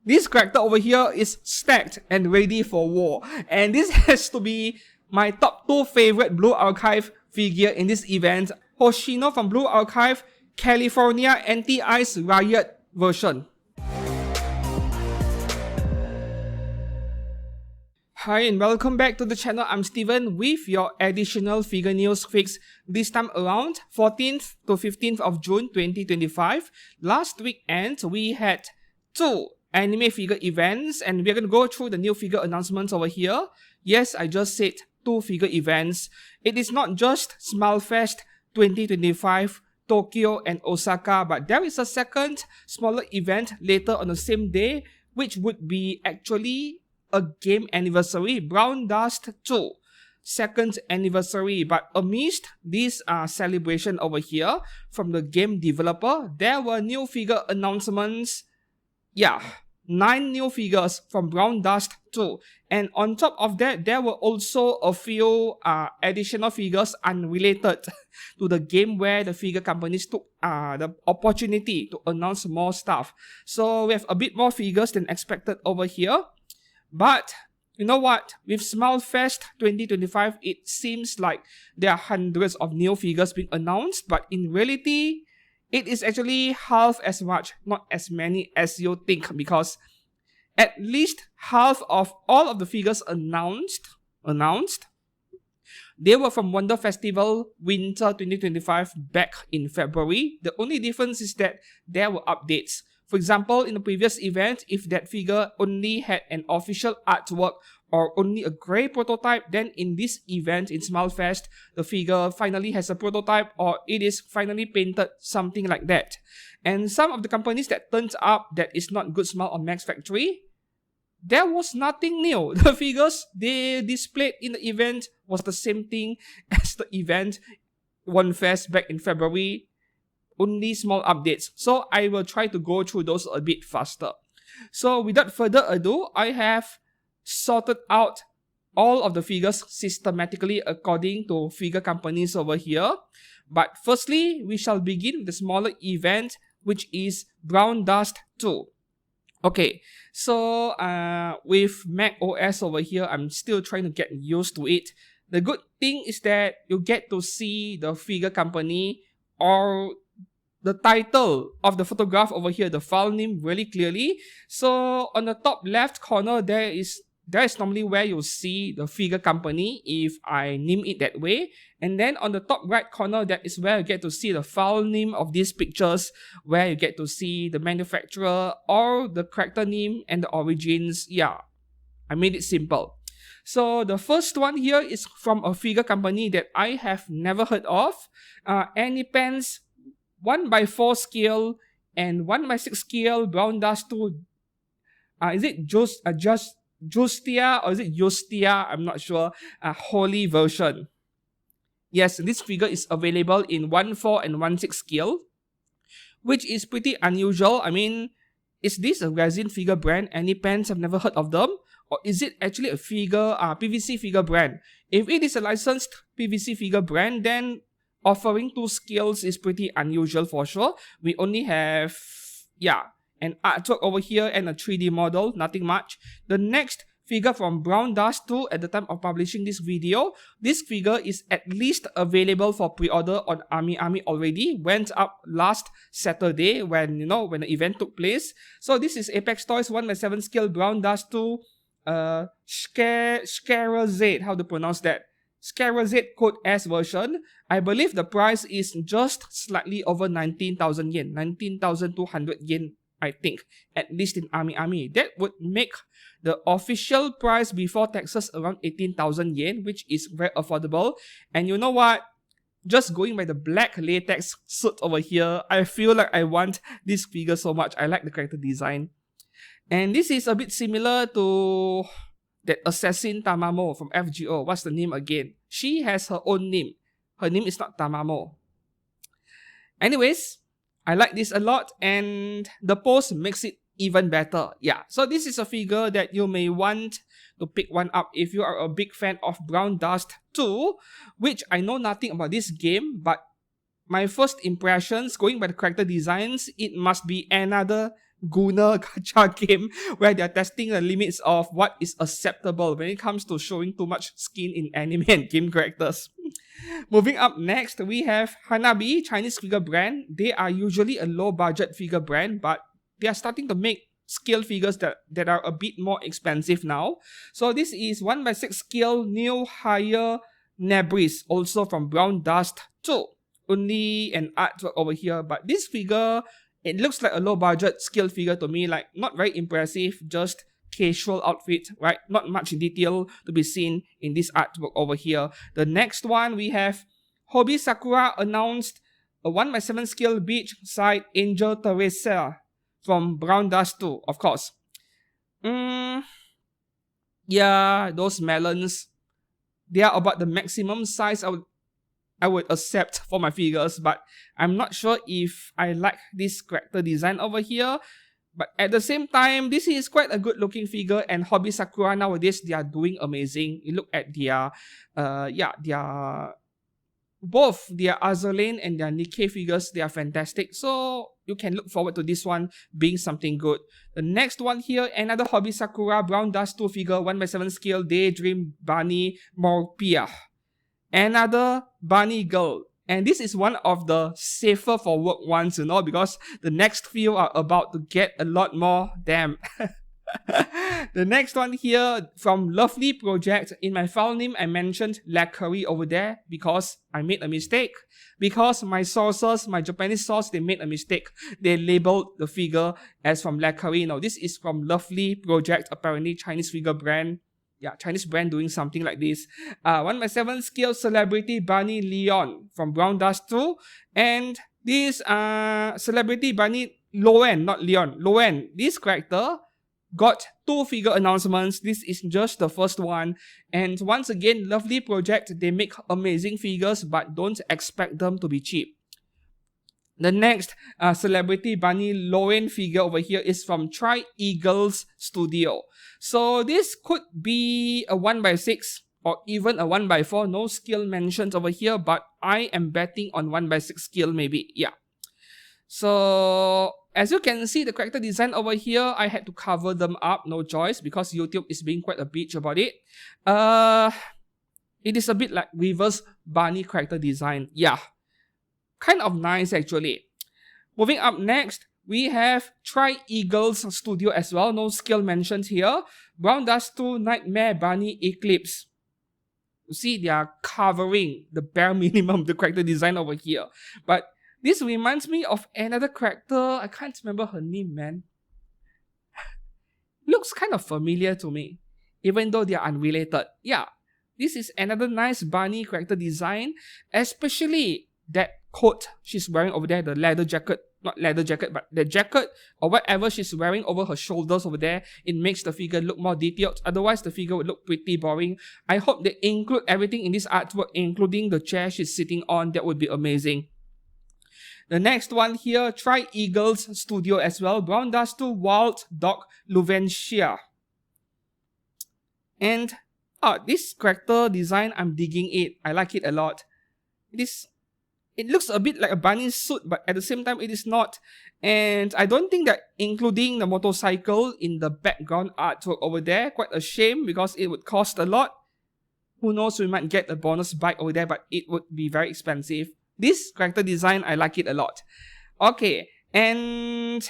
This character over here is stacked and ready for war. And this has to be my top 2 favorite Blue Archive figure in this event. Hoshino from Blue Archive, California Anti-Ice Riot version. Hi and welcome back to the channel. I'm Steven with your additional figure news fix. This time around 14th to 15th of June 2025. Last weekend we had 2 anime figure events and we're going to go through the new figure announcements over here. Yes, I just said 2 figure events. It is not just Smilefest 2025 Tokyo and Osaka, but there is a second smaller event later on the same day, which would be actually a game anniversary, Brown Dust 2 second anniversary. But amidst this celebration over here from the game developer, there were new figure announcements. Yeah, 9 new figures from Brown Dust 2, and on top of that there were also a few additional figures unrelated to the game, where the figure companies took the opportunity to announce more stuff. So we have a bit more figures than expected over here. But you know what, with Smilefest 2025, it seems like there are hundreds of new figures being announced, but in reality, it is actually half as much, not as many as you think, because at least half of all of the figures announced, they were from Wonder Festival Winter 2025 back in February. The only difference is that there were updates. For example, in the previous event, if that figure only had an official artwork or only a grey prototype, then in this event, in Smilefest, the figure finally has a prototype or it is finally painted, something like that. And some of the companies that turned up that is not Good Smile or Max Factory, there was nothing new. The figures they displayed in the event was the same thing as the event One Fest back in February. Only small updates. So I will try to go through those a bit faster. So without further ado, I have sorted out all of the figures systematically according to figure companies over here. But firstly, we shall begin with the smaller event, which is Brown Dust 2. Okay, so with Mac OS over here, I'm still trying to get used to it. The good thing is that you get to see the figure company or the title of the photograph over here, the file name, really clearly. So on the top left corner, there is normally where you'll see the figure company if I name it that way. And then on the top right corner, that is where you get to see the file name of these pictures, where you get to see the manufacturer or the character name and the origins. Yeah, I made it simple. So the first one here is from a figure company that I have never heard of. Aniplex 1x4 scale and 1x6 scale Brown Dust 2. Is it Justia or is it Justia? I'm not sure. Holy version. Yes, this figure is available in 1.4 and 1.6 scale, which is pretty unusual. I mean, is this a resin figure brand? Aniplex, I've never heard of them. Or is it actually a figure, PVC figure brand? If it is a licensed PVC figure brand, then offering 2 scales is pretty unusual for sure. We only have, an artwork over here and a 3D model, nothing much. The next figure from Brown Dust 2 at the time of publishing this video, this figure is at least available for pre-order on Army already. Went up last Saturday when the event took place. So this is Apex Toys 1x7 scale Brown Dust 2 Scarazade, how to pronounce that? Scarazade Code S version. I believe the price is just slightly over 19,000 yen, 19,200 yen, I think, at least in Army. That would make the official price before taxes around 18,000 yen, which is very affordable. And you know what? Just going by the black latex suit over here, I feel like I want this figure so much. I like the character design. And this is a bit similar to that assassin Tamamo from FGO. What's the name again? She has her own name. Her name is not Tamamo. Anyways, I like this a lot and the pose makes it even better. Yeah, so this is a figure that you may want to pick one up if you are a big fan of Brown Dust 2, which I know nothing about this game, but my first impressions, going by the character designs, it must be another Gooner gacha game where they're testing the limits of what is acceptable when it comes to showing too much skin in anime and game characters. Moving up next, we have Hanabi, Chinese figure brand. They are usually a low budget figure brand, but they are starting to make scale figures that are a bit more expensive now. So this is 1/6 scale new higher Nebris, also from Brown Dust 2. Only an artwork over here, but this figure, it looks like a low budget scale figure to me, like not very impressive, just casual outfit, right? Not much detail to be seen in this artwork over here. The next one, we have Hobby Sakura announced a 1/7 scale beach side Angel Teresa from Brown Dust 2, of course. Yeah, those melons, they are about the maximum size I would accept for my figures, but I'm not sure if I like this character design over here. But at the same time, this is quite a good looking figure, and Hobby Sakura nowadays, they are doing amazing. You look at their both their Azur Lane and their Nikke figures, they are fantastic. So you can look forward to this one being something good. The next one here, another Hobby Sakura Brown Dust 2 figure, 1/7 scale Daydream Bunny Morpia. Another bunny girl. And this is one of the safer for work ones, you know, because the next few are about to get a lot more. Damn. The next one here from Lovely Project. In my file name, I mentioned lacquery over there because I made a mistake. Because my sources, my Japanese source, they made a mistake. They labeled the figure as from lacquery. Now, this is from Lovely Project, apparently Chinese figure brand. Yeah, Chinese brand doing something like this. 1/7 scale Celebrity Bunny Leon from Brown Dust 2. And this Celebrity Bunny Loen, not Leon, Loen. This character got 2 figure announcements. This is just the first one. And once again, Lovely Project, they make amazing figures, but don't expect them to be cheap. The next Celebrity Bunny Loen figure over here is from Tri Eagles Studio. So this could be a 1/6 or even a 1/4. No scale mentions over here, but I am betting on 1/6 scale maybe. Yeah. So as you can see, the character design over here, I had to cover them up, no choice, because YouTube is being quite a bitch about it. It is a bit like reverse bunny character design. Yeah. Kind of nice actually. Moving up next, we have Tri Eagles Studio as well. No scale mentioned here. Brown Dust 2 Nightmare Bunny Eclipse. You see, they are covering the bare minimum of the character design over here. But this reminds me of another character. I can't remember her name, man. Looks kind of familiar to me, even though they are unrelated. Yeah, this is another nice bunny character design, especially that coat she's wearing over there, the leather jacket, not leather jacket, but the jacket or whatever she's wearing over her shoulders over there. It makes the figure look more detailed. Otherwise, the figure would look pretty boring. I hope they include everything in this artwork, including the chair she's sitting on. That would be amazing. The next one here, Tri Eagles Studio as well. Brown Dust 2 Wild Dog Luventia. And this character design, I'm digging it. I like it a lot. It looks a bit like a bunny suit, but at the same time, it is not. And I don't think that including the motorcycle in the background artwork over there, quite a shame because it would cost a lot. Who knows, we might get a bonus bike over there, but it would be very expensive. This character design, I like it a lot. Okay, and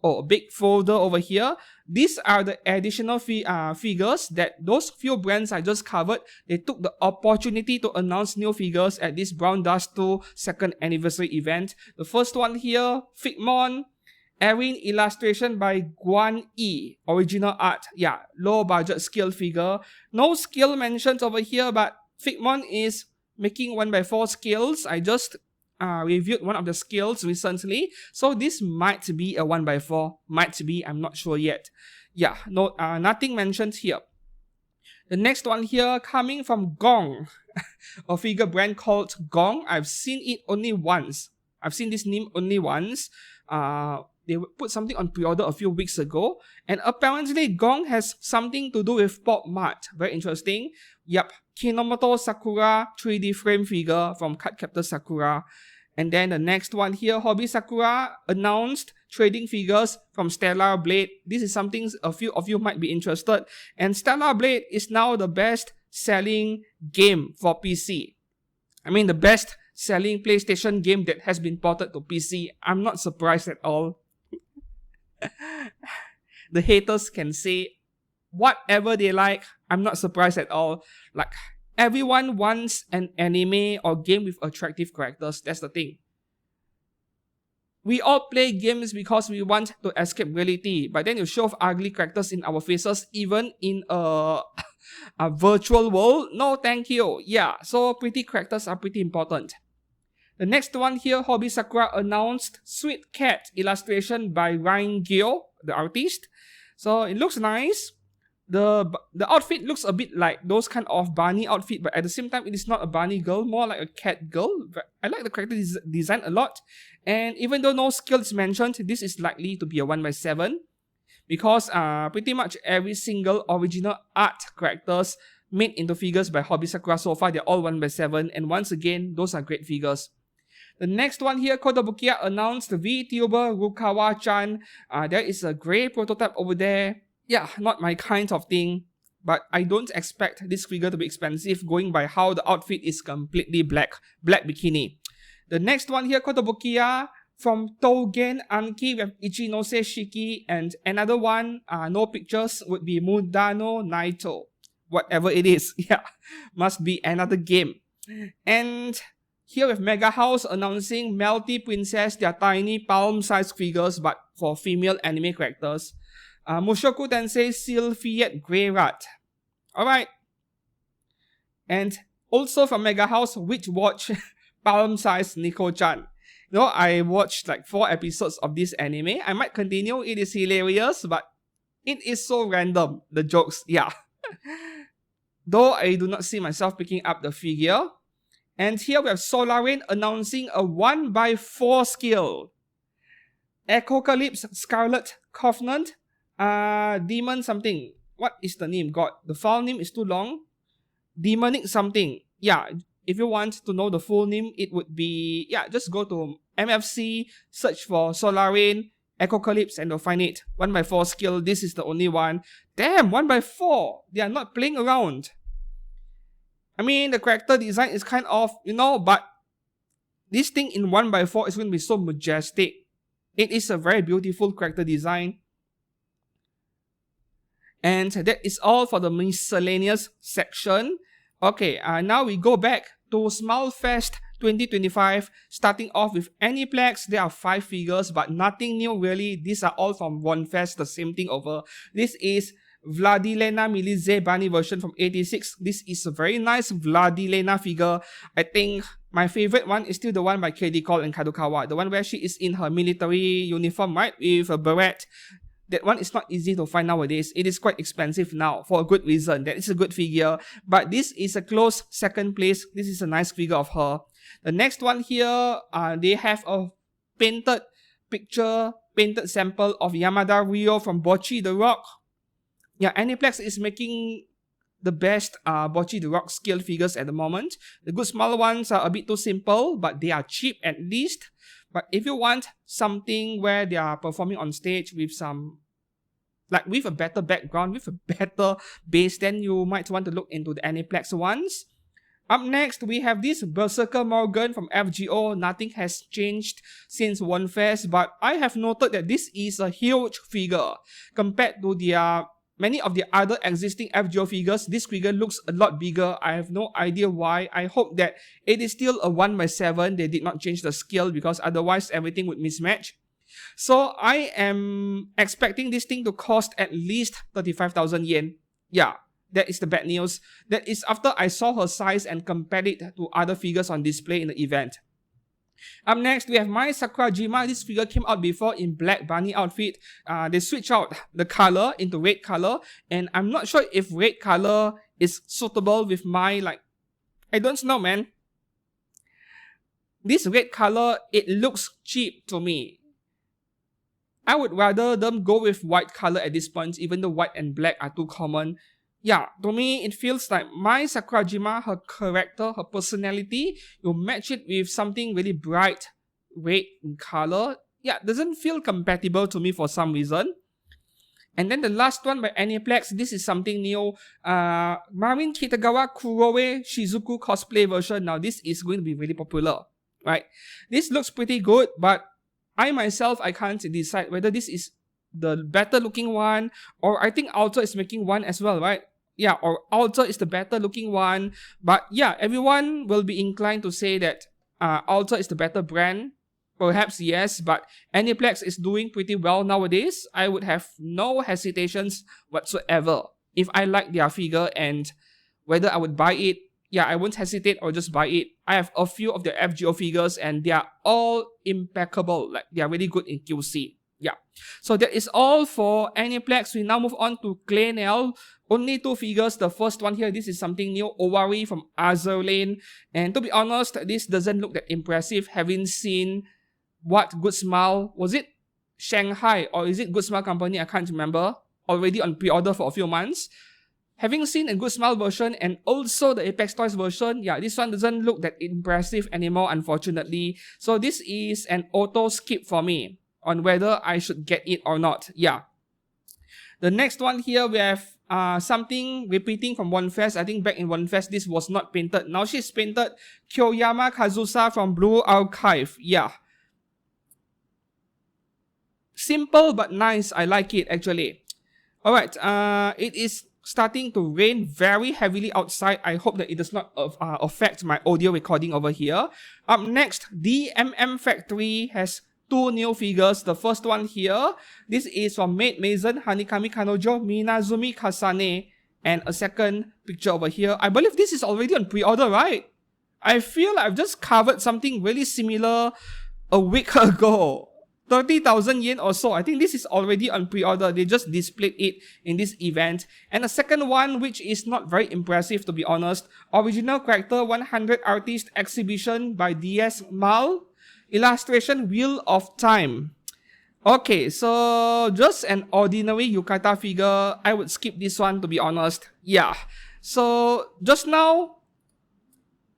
a big folder over here. These are the additional figures that those few brands I just covered. They took the opportunity to announce new figures at this Brown Dust 2 second anniversary event. The first one here, Figma, Erin illustration by Guan Yi, original art. Yeah, low budget scale figure. No scale mentions over here, but Figma is making 1/4 scales. I just reviewed one of the scales recently, so this might be a 1/4. Might be, I'm not sure yet. Yeah, no, nothing mentioned here. The next one here, coming from Gong, a figure brand called Gong. I've seen it only once. I've seen this name only once. They put something on pre-order a few weeks ago, and apparently Gong has something to do with Pop Mart. Very interesting. Yep, Kinomoto Sakura 3D frame figure from Cardcaptor Sakura. And then the next one here, Hobby Sakura announced trading figures from Stellar Blade. This is something a few of you might be interested. And Stellar Blade is now the best selling game for PC. I mean, the best selling PlayStation game that has been ported to PC. I'm not surprised at all. The haters can say whatever they like. I'm not surprised at all. Like, everyone wants an anime or game with attractive characters. That's the thing. We all play games because we want to escape reality, but then you show off ugly characters in our faces, even in a virtual world. No, thank you. Yeah, so pretty characters are pretty important. The next one here, Hobby Sakura announced Sweet Cat illustration by Ryan Gyo, the artist. So it looks nice. The outfit looks a bit like those kind of bunny outfit, but at the same time, it is not a bunny girl, more like a cat girl. I like the character design a lot. And even though no skill is mentioned, this is likely to be a 1/7 because pretty much every single original art characters made into figures by Hobby Sakura so far, they're all 1/7. And once again, those are great figures. The next one here, Kotobukiya announced the VTuber Rukawa-chan. There is a grey prototype over there. Yeah, not my kind of thing, but I don't expect this figure to be expensive going by how the outfit is completely black bikini. The next one here, Kotobukiya from Tougen Anki with Ichinose Shiki, and another one, no pictures, would be Mudano Naito. Whatever it is, yeah, must be another game. And here with Mega House announcing Melty Princess, their tiny palm-sized figures, but for female anime characters. Mushoku Tensei Sylphiate Grey Rat. Alright. And also from Mega House, Witch Watch palm-sized Nico-chan. You know, I watched like 4 episodes of this anime. I might continue, it is hilarious, but it is so random, the jokes, yeah. Though I do not see myself picking up the figure. And here we have Solarain announcing a 1/4 scale. Echocalypse Scarlet Covenant. Demon something. What is the name? God, the file name is too long. Demonic something. Yeah, if you want to know the full name, it would be, yeah, just go to MFC, search for Solarain, Echocalypse, and you'll find it. 1/4 scale. This is the only one. Damn, 1/4. They are not playing around. I mean, the character design is kind of, you know, but this thing in 1/4 is going to be so majestic. It is a very beautiful character design. And that is all for the miscellaneous section. Okay, now we go back to Smilefest 2025, starting off with Aniplex. There are 5 figures, but nothing new really. These are all from OneFest, the same thing over. This is Vladilena Milize Bunny version from 86. This is a very nice Vladilena figure. I think my favorite one is still the one by Kadokawa and Kadokawa. The one where she is in her military uniform, right? With a beret. That one is not easy to find nowadays. It is quite expensive now for a good reason. That is a good figure. But this is a close second place. This is a nice figure of her. The next one here, they have a painted sample of Yamada Ryo from Bocchi the Rock. Yeah, Aniplex is making the best Bocchi the Rock scale figures at the moment. The good smaller ones are a bit too simple, but they are cheap at least. But if you want something where they are performing on stage with some, like with a better background, with a better base, then you might want to look into the Aniplex ones. Up next, we have this Berserker Morgan from FGO. Nothing has changed since OneFest, but I have noted that this is a huge figure compared to the many of the other existing FGO figures. This figure looks a lot bigger. I have no idea why. I hope that it is still a 1/7. They did not change the scale because otherwise everything would mismatch. So I am expecting this thing to cost at least 35,000 yen. Yeah, that is the bad news. That is after I saw her size and compared it to other figures on display in the event. Up next, we have Mai Sakurajima. This figure came out before in black bunny outfit. They switch out the color into red color, and I'm not sure if red color is suitable with my, like, I don't know, man. This red color, it looks cheap to me. I would rather them go with white color at this point, even though white and black are too common. Yeah, to me, it feels like Mai Sakurajima, her character, her personality, you match it with something really bright red in color. doesn't feel compatible to me for some reason. And then the last one by Aniplex, this is something new. Marin Kitagawa Kuroe Shizuku cosplay version. Now this is going to be really popular, right? This looks pretty good, but I myself, I can't decide whether this is the better looking one, or I think Alter is making one as well, right? Yeah, or Alter is the better looking one. But yeah, everyone will be inclined to say that Alter is the better brand. Perhaps yes, but Aniplex is doing pretty well nowadays. I would have no hesitations whatsoever if I like their figure and whether I would buy it. Yeah, I won't hesitate or just buy it. I have a few of the FGO figures and they are all impeccable. Like, they are really good in QC. Yeah. So that is all for Aniplex. We now move on to Claynel. Only 2 figures. The first one here, this is something new. Owari from Azur Lane. And to be honest, this doesn't look that impressive. Having seen what Good Smile, was it Shanghai or is it Good Smile Company? I can't remember. Already on pre-order for a few months. Having seen a Good Smile version and also the Apex Toys version, yeah, this one doesn't look that impressive anymore, unfortunately. So this is an auto skip for me on whether I should get it or not. Yeah. The next one here, we have something repeating from One Fest. I think back in One Fest, this was not painted. Now she's painted Kyoyama Kazusa from Blue Archive. Yeah. Simple but nice. I like it actually. Alright, it is starting to rain very heavily outside. I hope that it does not affect my audio recording over here. Up next, DMM Factory has 2 new figures. The first one here, this is from Maid Mason Hanikami Kanojo Minazumi Kasane, and a second picture over here. I believe this is already on pre-order, right? I feel like I've just covered something really similar a week ago. 30,000 yen or so. I think this is already on pre-order. They just displayed it in this event. And the second one, which is not very impressive to be honest, original character 100 artist exhibition by DS Mal. Illustration Wheel of Time. Okay, so just an ordinary yukata figure. I would skip this one to be honest. Yeah. So just now,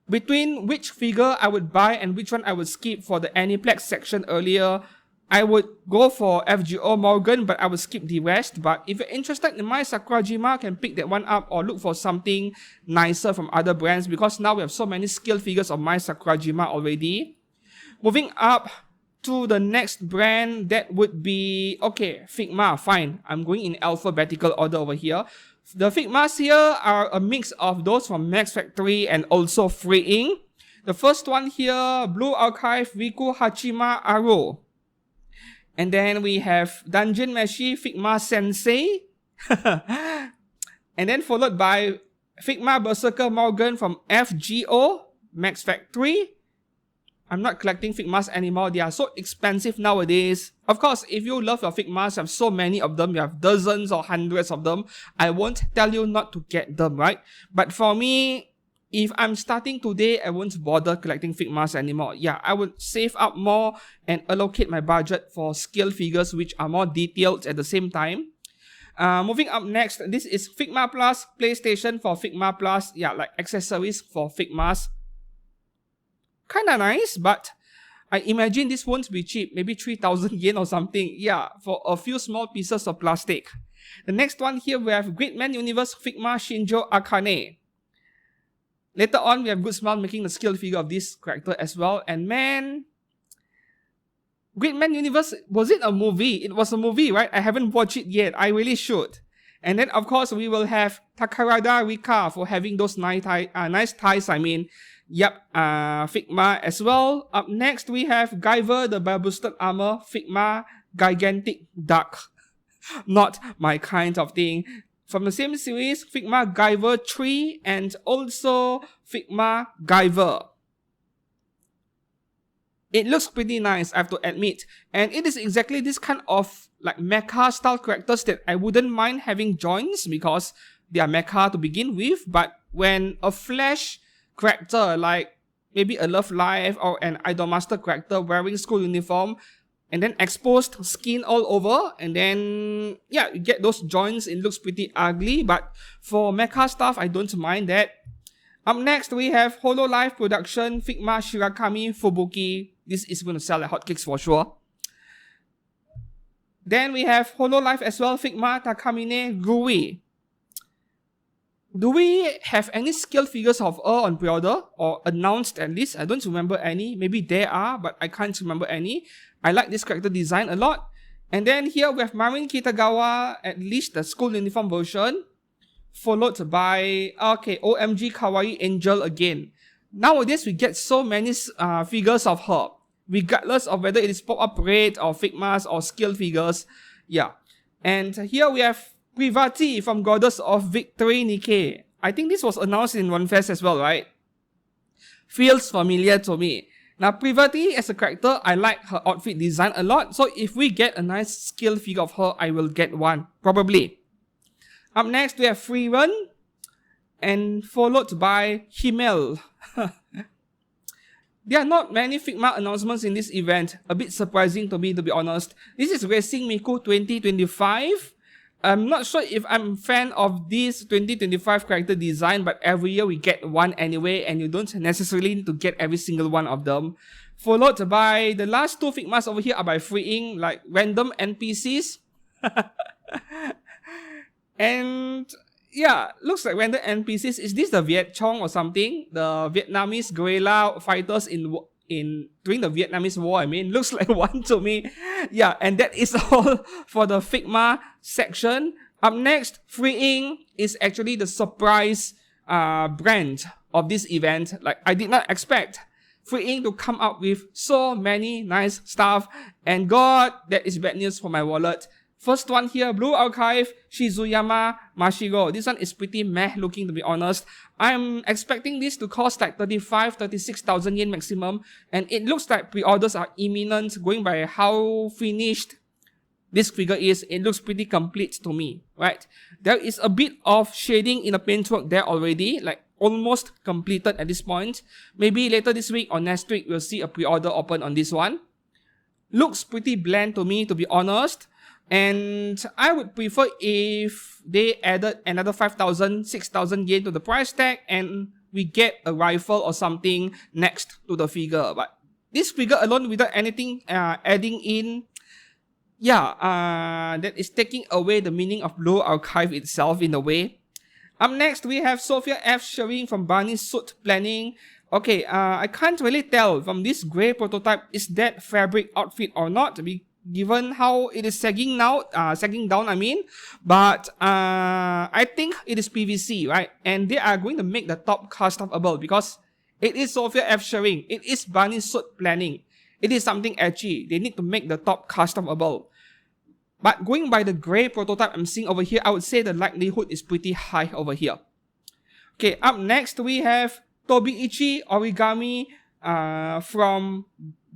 between which figure I would buy and which one I would skip for the Aniplex section earlier, I would go for FGO Morgan, but I would skip the rest. But if you're interested in my Sakurajima, can pick that one up or look for something nicer from other brands, because now we have so many scale figures of my Sakurajima already. Moving up to the next brand, that would be, okay, Figma, fine. I'm going in alphabetical order over here. The Figmas here are a mix of those from Max Factory and also FreeInc. The first one here, Blue Archive Riku Hachima Aro. And then we have Dungeon Meshi Figma Sensei. And then followed by Figma Berserker Morgan from FGO, Max Factory. I'm not collecting Figmas anymore. They are so expensive nowadays. Of course, if you love your Figmas, you have so many of them. You have dozens or hundreds of them. I won't tell you not to get them, right? But for me, if I'm starting today, I won't bother collecting Figmas anymore. Yeah, I would save up more and allocate my budget for scale figures which are more detailed at the same time. Moving up next, this is Figma Plus, PlayStation for Figma Plus. Yeah, like accessories for Figmas. Kinda nice, but I imagine this won't be cheap. Maybe 3,000 yen or something. Yeah, for a few small pieces of plastic. The next one here, we have Gridman Universe Figma Shinjo Akane. Later on, we have Good Smile making the scale figure of this character as well. And man, Gridman Universe, was it a movie? It was a movie, right? I haven't watched it yet. I really should. And then, of course, we will have Takarada Rika for having those nice ties, I mean. Yep, Figma as well. Up next, we have Guyver, the Boosted Armor, Figma Gigantic Duck. Not my kind of thing. From the same series, Figma Guyver 3 and also Figma Guyver. It looks pretty nice, I have to admit. And it is exactly this kind of like mecha style characters that I wouldn't mind having joints because they are mecha to begin with. But when a flash character like maybe a Love Life or an Idolmaster character wearing school uniform and then exposed skin all over, and then yeah, you get those joints, it looks pretty ugly, but for mecha stuff, I don't mind that. Up next, we have Hololive Production Figma Shirakami Fubuki. This is going to sell like hotcakes for sure. Then we have Hololive as well, Figma, Takamine, Rui. Do we have any scale figures of her on pre-order or announced at least? I don't remember any. Maybe there are, but I can't remember any. I like this character design a lot. And then here we have Marin Kitagawa, at least the school uniform version. Followed by, okay, OMG Kawaii Angel again. Nowadays, we get so many figures of her, regardless of whether it is pop-up rate or Figmas or scale figures. Yeah. And here we have Privati from Goddess of Victory Nikke. I think this was announced in OneFest as well, right? Feels familiar to me. Now, Privati as a character, I like her outfit design a lot. So if we get a nice scale figure of her, I will get one, probably. Up next, we have FreeRun, and followed by Himmel. There are not many Figma announcements in this event. A bit surprising to me, to be honest. This is Racing Miku 2025. I'm not sure if I'm a fan of this 2025 character design, but every year we get one anyway, and you don't necessarily need to get every single one of them. Followed by the last two Figmas over here are by freeing, like random NPCs. And yeah, looks like random NPCs. Is this the Viet Cong or something? The Vietnamese guerrilla fighters during the Vietnamese War, I mean. Looks like one to me. Yeah, and that is all for the Figma section. Up next, freeing is actually the surprise brand of this event. Like, I did not expect freeing to come up with so many nice stuff. And God, that is bad news for my wallet. First one here, Blue Archive, Shizuyama Mashiro. This one is pretty meh looking, to be honest. I'm expecting this to cost like 36,000 yen maximum. And it looks like pre-orders are imminent, going by how finished this figure is. It looks pretty complete to me, right? There is a bit of shading in the paintwork there already, like almost completed at this point. Maybe later this week or next week, we'll see a pre-order open on this one. Looks pretty bland to me, to be honest. And I would prefer if they added another 5,000, 6,000 yen to the price tag and we get a rifle or something next to the figure. But this figure alone without anything adding in, yeah, that is taking away the meaning of Blue Archive itself in a way. Up next, we have Sophia F. Shering from Barney's Suit Planning. Okay, I can't really tell from this grey prototype, is that fabric outfit or not, given how it is sagging down, I mean. But I think it is PVC, right? And they are going to make the top customable because it is Sophia F. Shering. It is Barney's Suit Planning. It is something edgy. They need to make the top customable. But going by the grey prototype I'm seeing over here, I would say the likelihood is pretty high over here. Okay, up next we have Tobiichi Origami from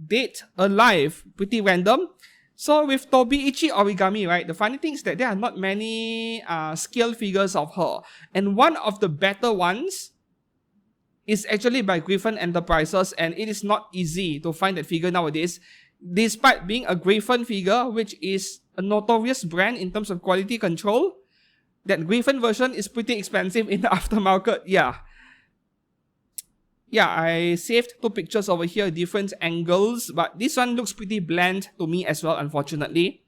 Date Alive. Pretty random. So with Tobiichi Origami, right, the funny thing is that there are not many scale figures of her. And one of the better ones is actually by Griffin Enterprises, and it is not easy to find that figure nowadays. Despite being a Griffin figure, which is a notorious brand in terms of quality control, that Griffin version is pretty expensive in the aftermarket, yeah. Yeah, I saved two pictures over here, different angles, but this one looks pretty bland to me as well, unfortunately.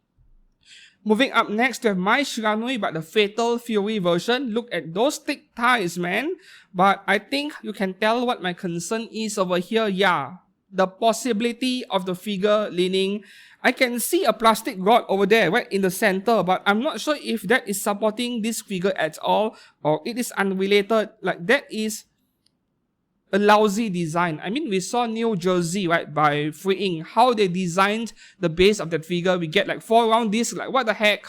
Moving up next, we have Mai Shiranui, but the Fatal Fury version. Look at those thick thighs, man. But I think you can tell what my concern is over here. Yeah, the possibility of the figure leaning. I can see a plastic rod over there, right in the center, but I'm not sure if that is supporting this figure at all, or it is unrelated. Like, that is a lousy design. I mean, we saw New Jersey, right, by freeing how they designed the base of that figure. We get like 4 round discs, like what the heck.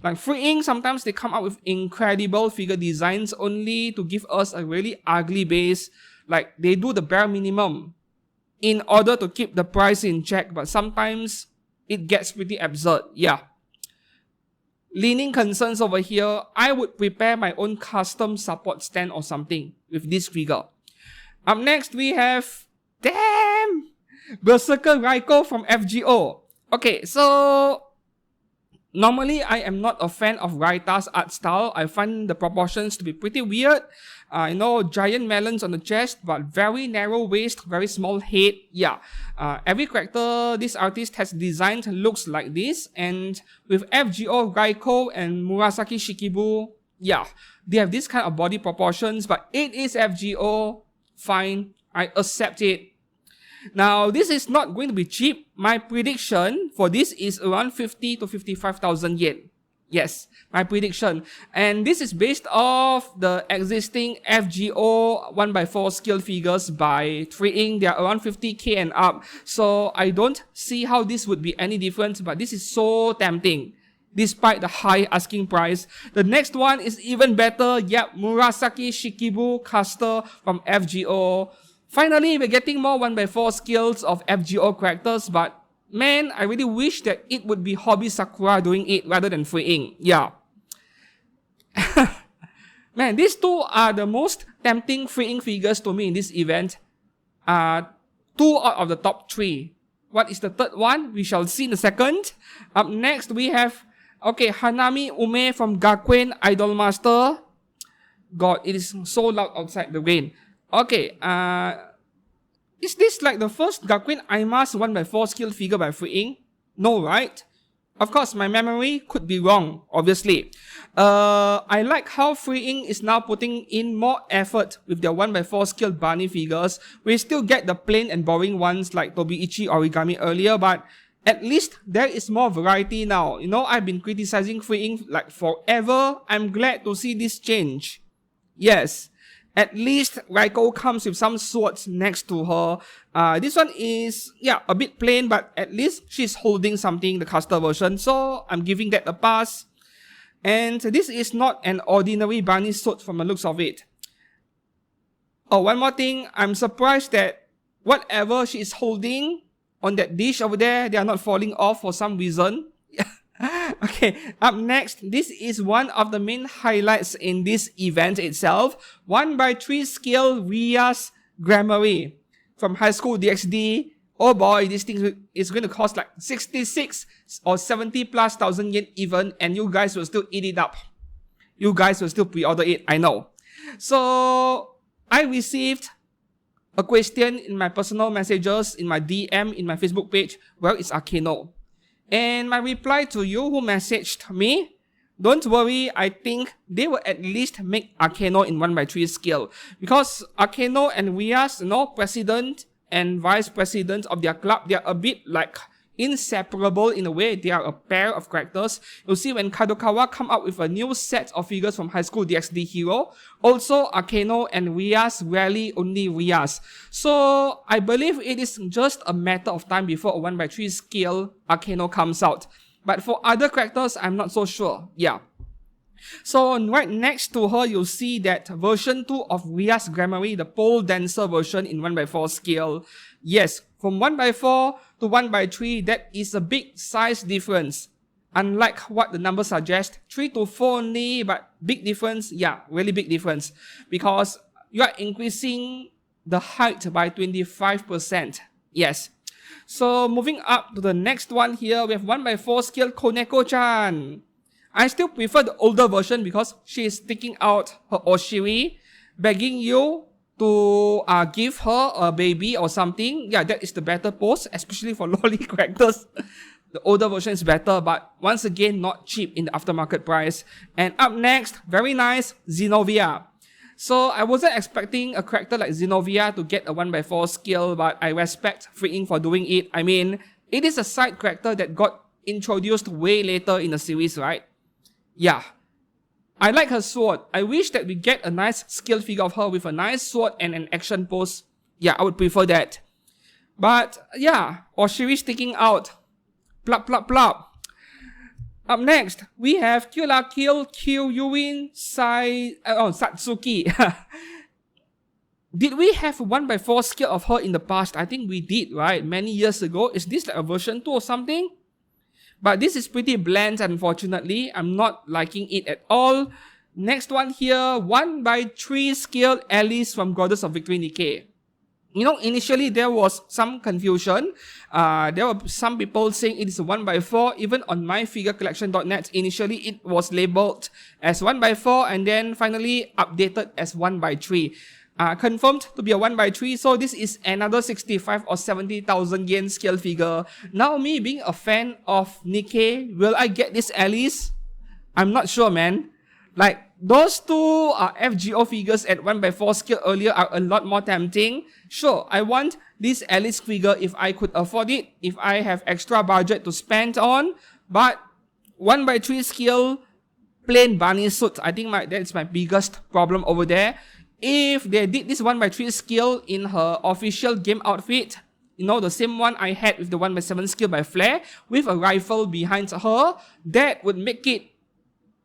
Like freeing, sometimes they come up with incredible figure designs only to give us a really ugly base. Like, they do the bare minimum in order to keep the price in check, but sometimes it gets pretty absurd. Yeah. Leaning concerns over here. I would prepare my own custom support stand or something with this figure. Up next, we have, damn, Berserker Raiko from FGO. Okay, so Normally, I am not a fan of Raita's art style. I find the proportions to be pretty weird. Giant melons on the chest, but very narrow waist, very small head. Yeah, every character this artist has designed looks like this. And with FGO, Raiko, and Murasaki Shikibu, yeah, they have this kind of body proportions, but it is FGO. Fine, I accept it. Now, this is not going to be cheap. My prediction for this is around 50 to 55,000 yen. Yes, my prediction. And this is based off the existing FGO 1x4 scale figures by FreeInk. They are around 50k and up. So I don't see how this would be any different, but this is so tempting. Despite the high asking price. The next one is even better. Yep, Murasaki Shikibu caster from FGO. Finally, we're getting more 1x4 skills of FGO characters, but man, I really wish that it would be Hobby Sakura doing it rather than FreeInk. Yeah. Man, these two are the most tempting FreeInk figures to me in this event. 2 out of the top 3. What is the third one? We shall see in a second. Up next, we have, Hanami Ume from Gakuen Idolmaster. God, it is so loud outside the rain. Is this like the first Gakuen Aimas 1x4 skill figure by FreeInk? No, right? Of course, my memory could be wrong, obviously. I like how FreeInk is now putting in more effort with their 1x4 scale Barney figures. We still get the plain and boring ones like Tobiichi Origami earlier, but at least there is more variety now. I've been criticizing FreeInk like forever. I'm glad to see this change. Yes. At least Raiko comes with some swords next to her. This one is, a bit plain, but at least she's holding something, the caster version. So I'm giving that a pass. And this is not an ordinary Barney sword from the looks of it. Oh, one more thing. I'm surprised that whatever she is holding on that dish over there, they are not falling off for some reason. Up next, this is one of the main highlights in this event itself. 1x3 scale Rias Grammary from High School DxD. Oh boy, this thing is going to cost like 66 or 70 plus thousand yen even, and you guys will still eat it up. You guys will still pre-order it, I know. So, I received a question in my personal messages, in my DM, in my Facebook page, where is Akeno? And my reply to you who messaged me, don't worry, I think they will at least make Akeno in 1x3 scale. Because Akeno and Rias, president and vice president of their club, they are a bit like inseparable in a way. They are a pair of characters. You'll see when Kadokawa come up with a new set of figures from High School DxD Hero, also Akeno and Rias rarely only Rias. So I believe it is just a matter of time before a 1x3 scale Akeno comes out. But for other characters, I'm not so sure. Yeah. So right next to her, you'll see that version 2 of Rias Grammary, the pole dancer version in 1x4 scale. Yes, from 1x4 to 1x3, that is a big size difference. Unlike what the numbers suggest, 3 to 4 only, but big difference, yeah, really big difference. Because you are increasing the height by 25%. Yes. So moving up to the next one here, we have 1x4 scale Koneko-chan. I still prefer the older version because she is sticking out her oshiri, begging you to give her a baby or something. Yeah, that is the better pose, especially for lolly characters. The older version is better, but once again, not cheap in the aftermarket price. And up next, very nice, Zenobia. So I wasn't expecting a character like Zenobia to get a 1x4 scale, but I respect FreeInk for doing it. I mean, it is a side character that got introduced way later in the series, right? Yeah. I like her sword. I wish that we get a nice scale figure of her with a nice sword and an action pose. Yeah, I would prefer that. But yeah, oshiri sticking out. Plop, plop, plop. Up next, we have Kill La Kill Kyuyuin Satsuki. Did we have a 1x4 scale of her in the past? I think we did, right? Many years ago. Is this like a version 2 or something? But this is pretty bland, unfortunately. I'm not liking it at all. Next one here, 1x3 scale Alice from Goddess of Victory Nikke. You know, initially there was some confusion. There were some people saying it is a 1x4. Even on myfigurecollection.net, initially it was labeled as 1x4 and then finally updated as 1x3. Confirmed to be a 1x3, so this is another 65 or 70,000 yen scale figure. Now, me being a fan of Nikke, will I get this Alice? I'm not sure, man. Like, those two FGO figures at 1x4 scale earlier are a lot more tempting. Sure, I want this Alice figure if I could afford it, if I have extra budget to spend on, but 1x3 scale plain bunny suit, I think that's my biggest problem over there. If they did this 1x3 scale in her official game outfit, you know, the same one I had with the 1x7 scale by Flare, with a rifle behind her, that would make it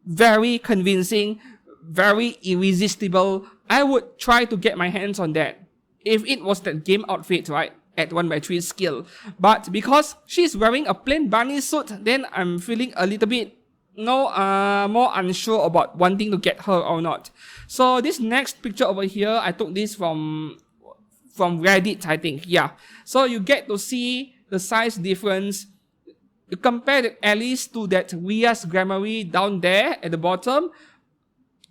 very convincing, very irresistible. I would try to get my hands on that if it was that game outfit, right, at 1x3 scale. But because she's wearing a plain bunny suit, then I'm feeling a little bit more unsure about wanting to get her or not. So this next picture over here, I took this from Reddit, I think. Yeah. So you get to see the size difference. You compare the Alice to that Rias Grammary down there at the bottom,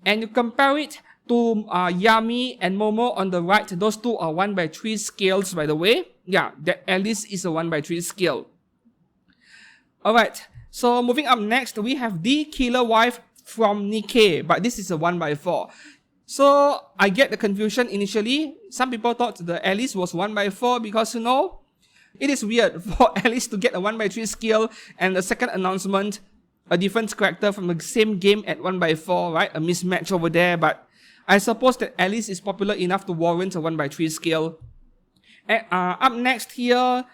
and you compare it to Yami and Momo on the right. Those two are 1x3 scales, by the way. Yeah, that Alice is a 1x3 scale. Alright. So moving up next, we have the Killer Wife from Nikke, but this is a 1x4. So I get the confusion initially. Some people thought the Alice was 1x4 because, you know, it is weird for Alice to get a 1x3 scale and the second announcement, a different character from the same game at 1x4, right? A mismatch over there, but I suppose that Alice is popular enough to warrant a 1x3 scale. And, up next here,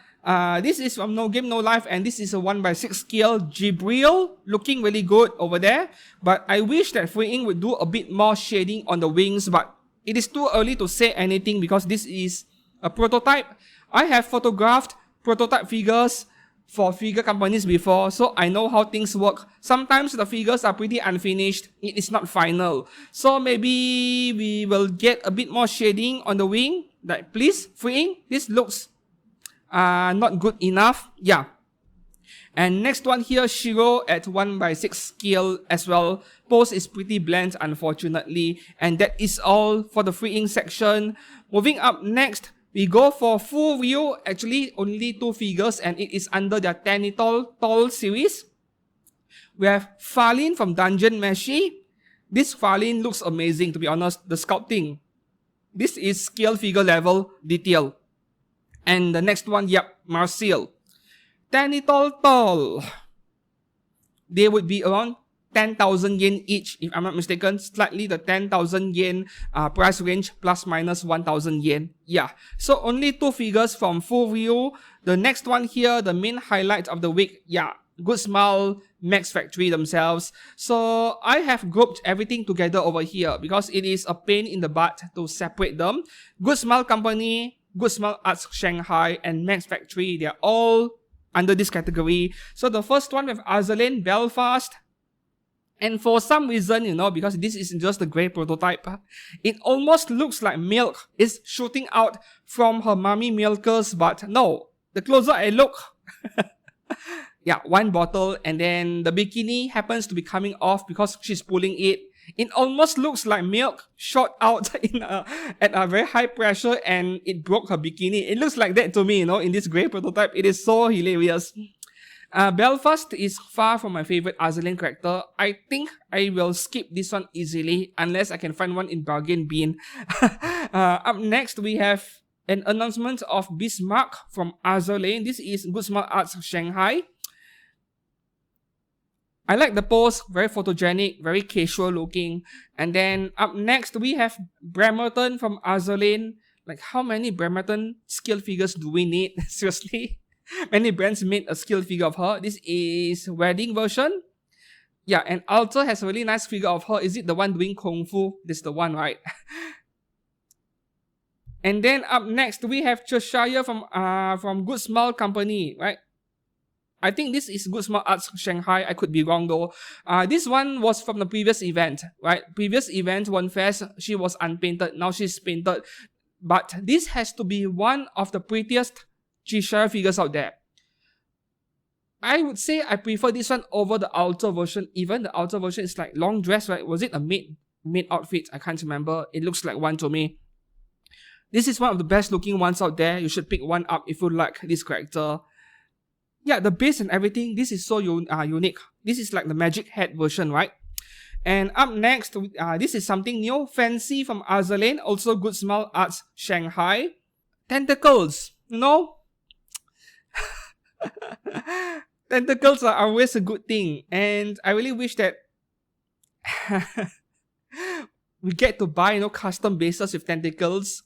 this is from No Game No Life, and this is a 1x6 scale Jibril, looking really good over there. But I wish that FuRyu would do a bit more shading on the wings, but it is too early to say anything because this is a prototype. I have photographed prototype figures for figure companies before, so I know how things work. Sometimes the figures are pretty unfinished, it is not final. So maybe we will get a bit more shading on the wing. Like, please, FuRyu, this looks not good enough. Yeah. And next one here, Shiro at 1x6 scale as well. Pose is pretty bland, unfortunately. And that is all for the FuRyu section. Moving up next, we go for FuRyu. Actually, only two figures, and it is under their Tenitol series. We have Falin from Dungeon Meshi. This Falin looks amazing, to be honest. The sculpting. This is scale figure level detail. And the next one, yep, Marcel. Tenitol. They would be around 10,000 yen each, if I'm not mistaken. Slightly the 10,000 yen price range, plus minus 1,000 yen. Yeah, so only two figures from FuRyu. The next one here, the main highlight of the week, yeah, Good Smile, Max Factory themselves. So I have grouped everything together over here because it is a pain in the butt to separate them. Good Smile Company, Good Smile Arts Shanghai, and Max Factory, they're all under this category. So the first one with Azur Lane, Belfast. And for some reason, you know, because this is just a grey prototype, it almost looks like milk is shooting out from her mommy milkers, but no. The closer I look, yeah, one bottle, and then the bikini happens to be coming off because she's pulling it. It almost looks like milk shot out at a very high pressure and it broke her bikini. It looks like that to me, you know, in this grey prototype. It is so hilarious. Belfast is far from my favorite Azur Lane character. I think I will skip this one easily unless I can find one in bargain bin. Up next, we have an announcement of Bismarck from Azur Lane. This is Good Smile Arts Shanghai. I like the pose, very photogenic, very casual looking. And then up next, we have Bremerton from Azur Lane. Like, how many Bremerton scale figures do we need? Seriously? Many brands made a scale figure of her. This is wedding version. Yeah, and Alter has a really nice figure of her. Is it the one doing Kung Fu? This is the one, right? And then up next, we have Cheshire from Good Smile Company, right? I think this is Good Smile Arts Shanghai. I could be wrong though. This one was from the previous event, right? Previous event, One Fest, she was unpainted. Now she's painted. but this has to be one of the prettiest Cheshire figures out there. I would say I prefer this one over the outer version. Even the outer version is like long dress, right? Was it a maid outfit? I can't remember. It looks like one to me. This is one of the best looking ones out there. You should pick one up if you like this character. Yeah, the base and everything, this is so unique. This is like the magic head version, right? And up next, this is something new, fancy from Azur Lane, also Good Smile Arts Shanghai. Tentacles, you know? Tentacles are always a good thing, and I really wish that we get to buy, custom bases with tentacles.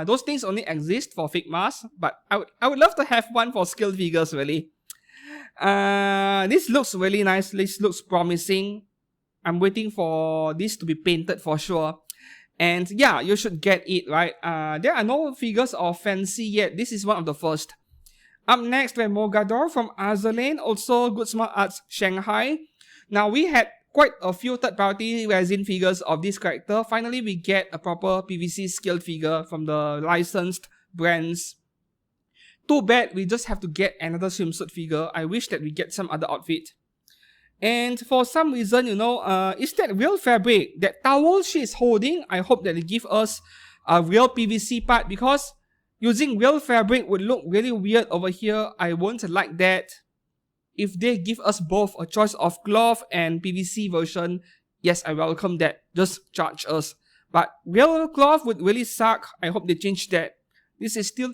Those things only exist for Figmas, but I would love to have one for scale figures, really. This looks really nice. This looks promising. I'm waiting for this to be painted for sure. And yeah, you should get it, right? There are no figures of fancy yet. This is one of the first. Up next, we have Mogador from Azur Lane, also Good Smile Arts Shanghai. Now, we had quite a few third-party resin figures of this character. Finally, we get a proper PVC scaled figure from the licensed brands. Too bad we just have to get another swimsuit figure. I wish that we get some other outfit. And for some reason, is that real fabric? That towel she is holding, I hope that they give us a real PVC part, because using real fabric would look really weird over here. I won't like that. If they give us both a choice of cloth and PVC version, yes, I welcome that. Just charge us. But real cloth would really suck. I hope they change that. This is still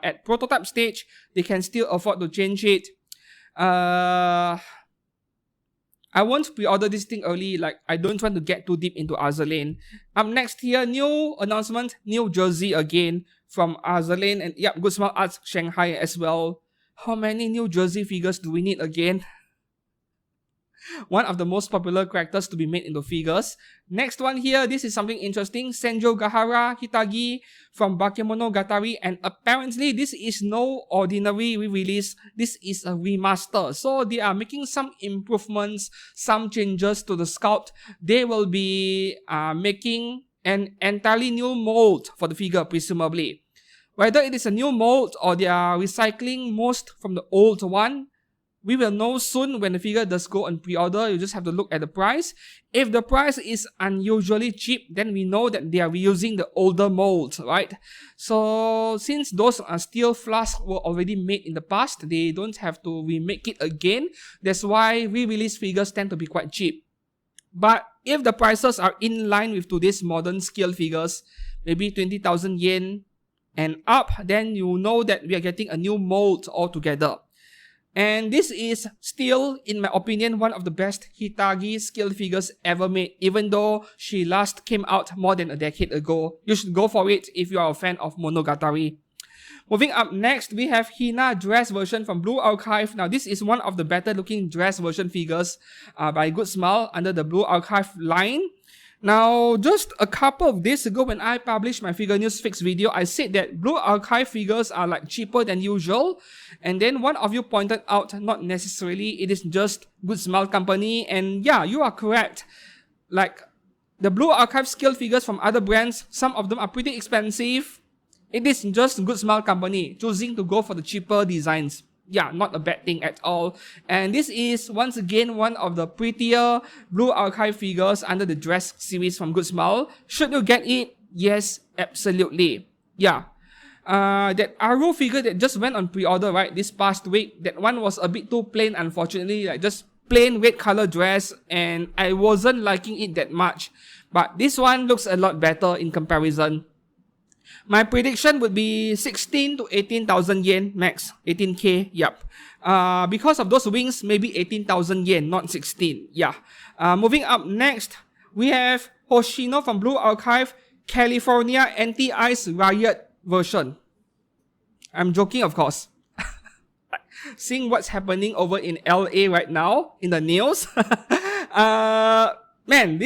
at prototype stage. They can still afford to change it. I won't pre-order this thing early, like I don't want to get too deep into Azur Lane. Up next here, new announcement, New Jersey again from Azur Lane, and yep, Good Smile Arts Shanghai as well. How many New Jersey figures do we need again? One of the most popular characters to be made into figures. Next one here, this is something interesting. Senjo Gahara Hitagi from Bakemonogatari, and apparently this is no ordinary re-release. This is a remaster. So they are making some improvements, some changes to the sculpt. They will be making an entirely new mold for the figure, presumably. Whether it is a new mold or they are recycling most from the old one, we will know soon when the figure does go on pre-order. You just have to look at the price. If the price is unusually cheap, then we know that they are reusing the older molds, right? So since those steel flasks were already made in the past, they don't have to remake it again. That's why re-release figures tend to be quite cheap. But if the prices are in line with today's modern scale figures, maybe 20,000 yen and up, then you know that we are getting a new mold altogether. And this is still, in my opinion, one of the best Hitagi scale figures ever made, even though she last came out more than a decade ago. You should go for it if you are a fan of Monogatari. Moving up next, we have Hina dress version from Blue Archive. Now, this is one of the better looking dress version figures by Good Smile under the Blue Archive line. Now, just a couple of days ago when I published my Figure News Fix video, I said that Blue Archive figures are like cheaper than usual. And then one of you pointed out, not necessarily, it is just Good Smile Company. And yeah, you are correct. Like, the Blue Archive scale figures from other brands, some of them are pretty expensive. It is just Good Smile Company choosing to go for the cheaper designs. Yeah, not a bad thing at all. And this is, once again, one of the prettier Blue Archive figures under the dress series from Good Smile. Should you get it? Yes, absolutely. Yeah. That Aru figure that just went on pre-order, right, this past week, that one was a bit too plain, unfortunately. Like, just plain red color dress, and I wasn't liking it that much. But this one looks a lot better in comparison. My prediction would be 16 to 18,000 yen max. 18k, yep. Because of those wings, maybe 18,000 yen, not 16. Yeah. Moving up next, we have Hoshino from Blue Archive, California Anti-Ice Riot version. I'm joking, of course. Seeing what's happening over in LA right now in the news. Man,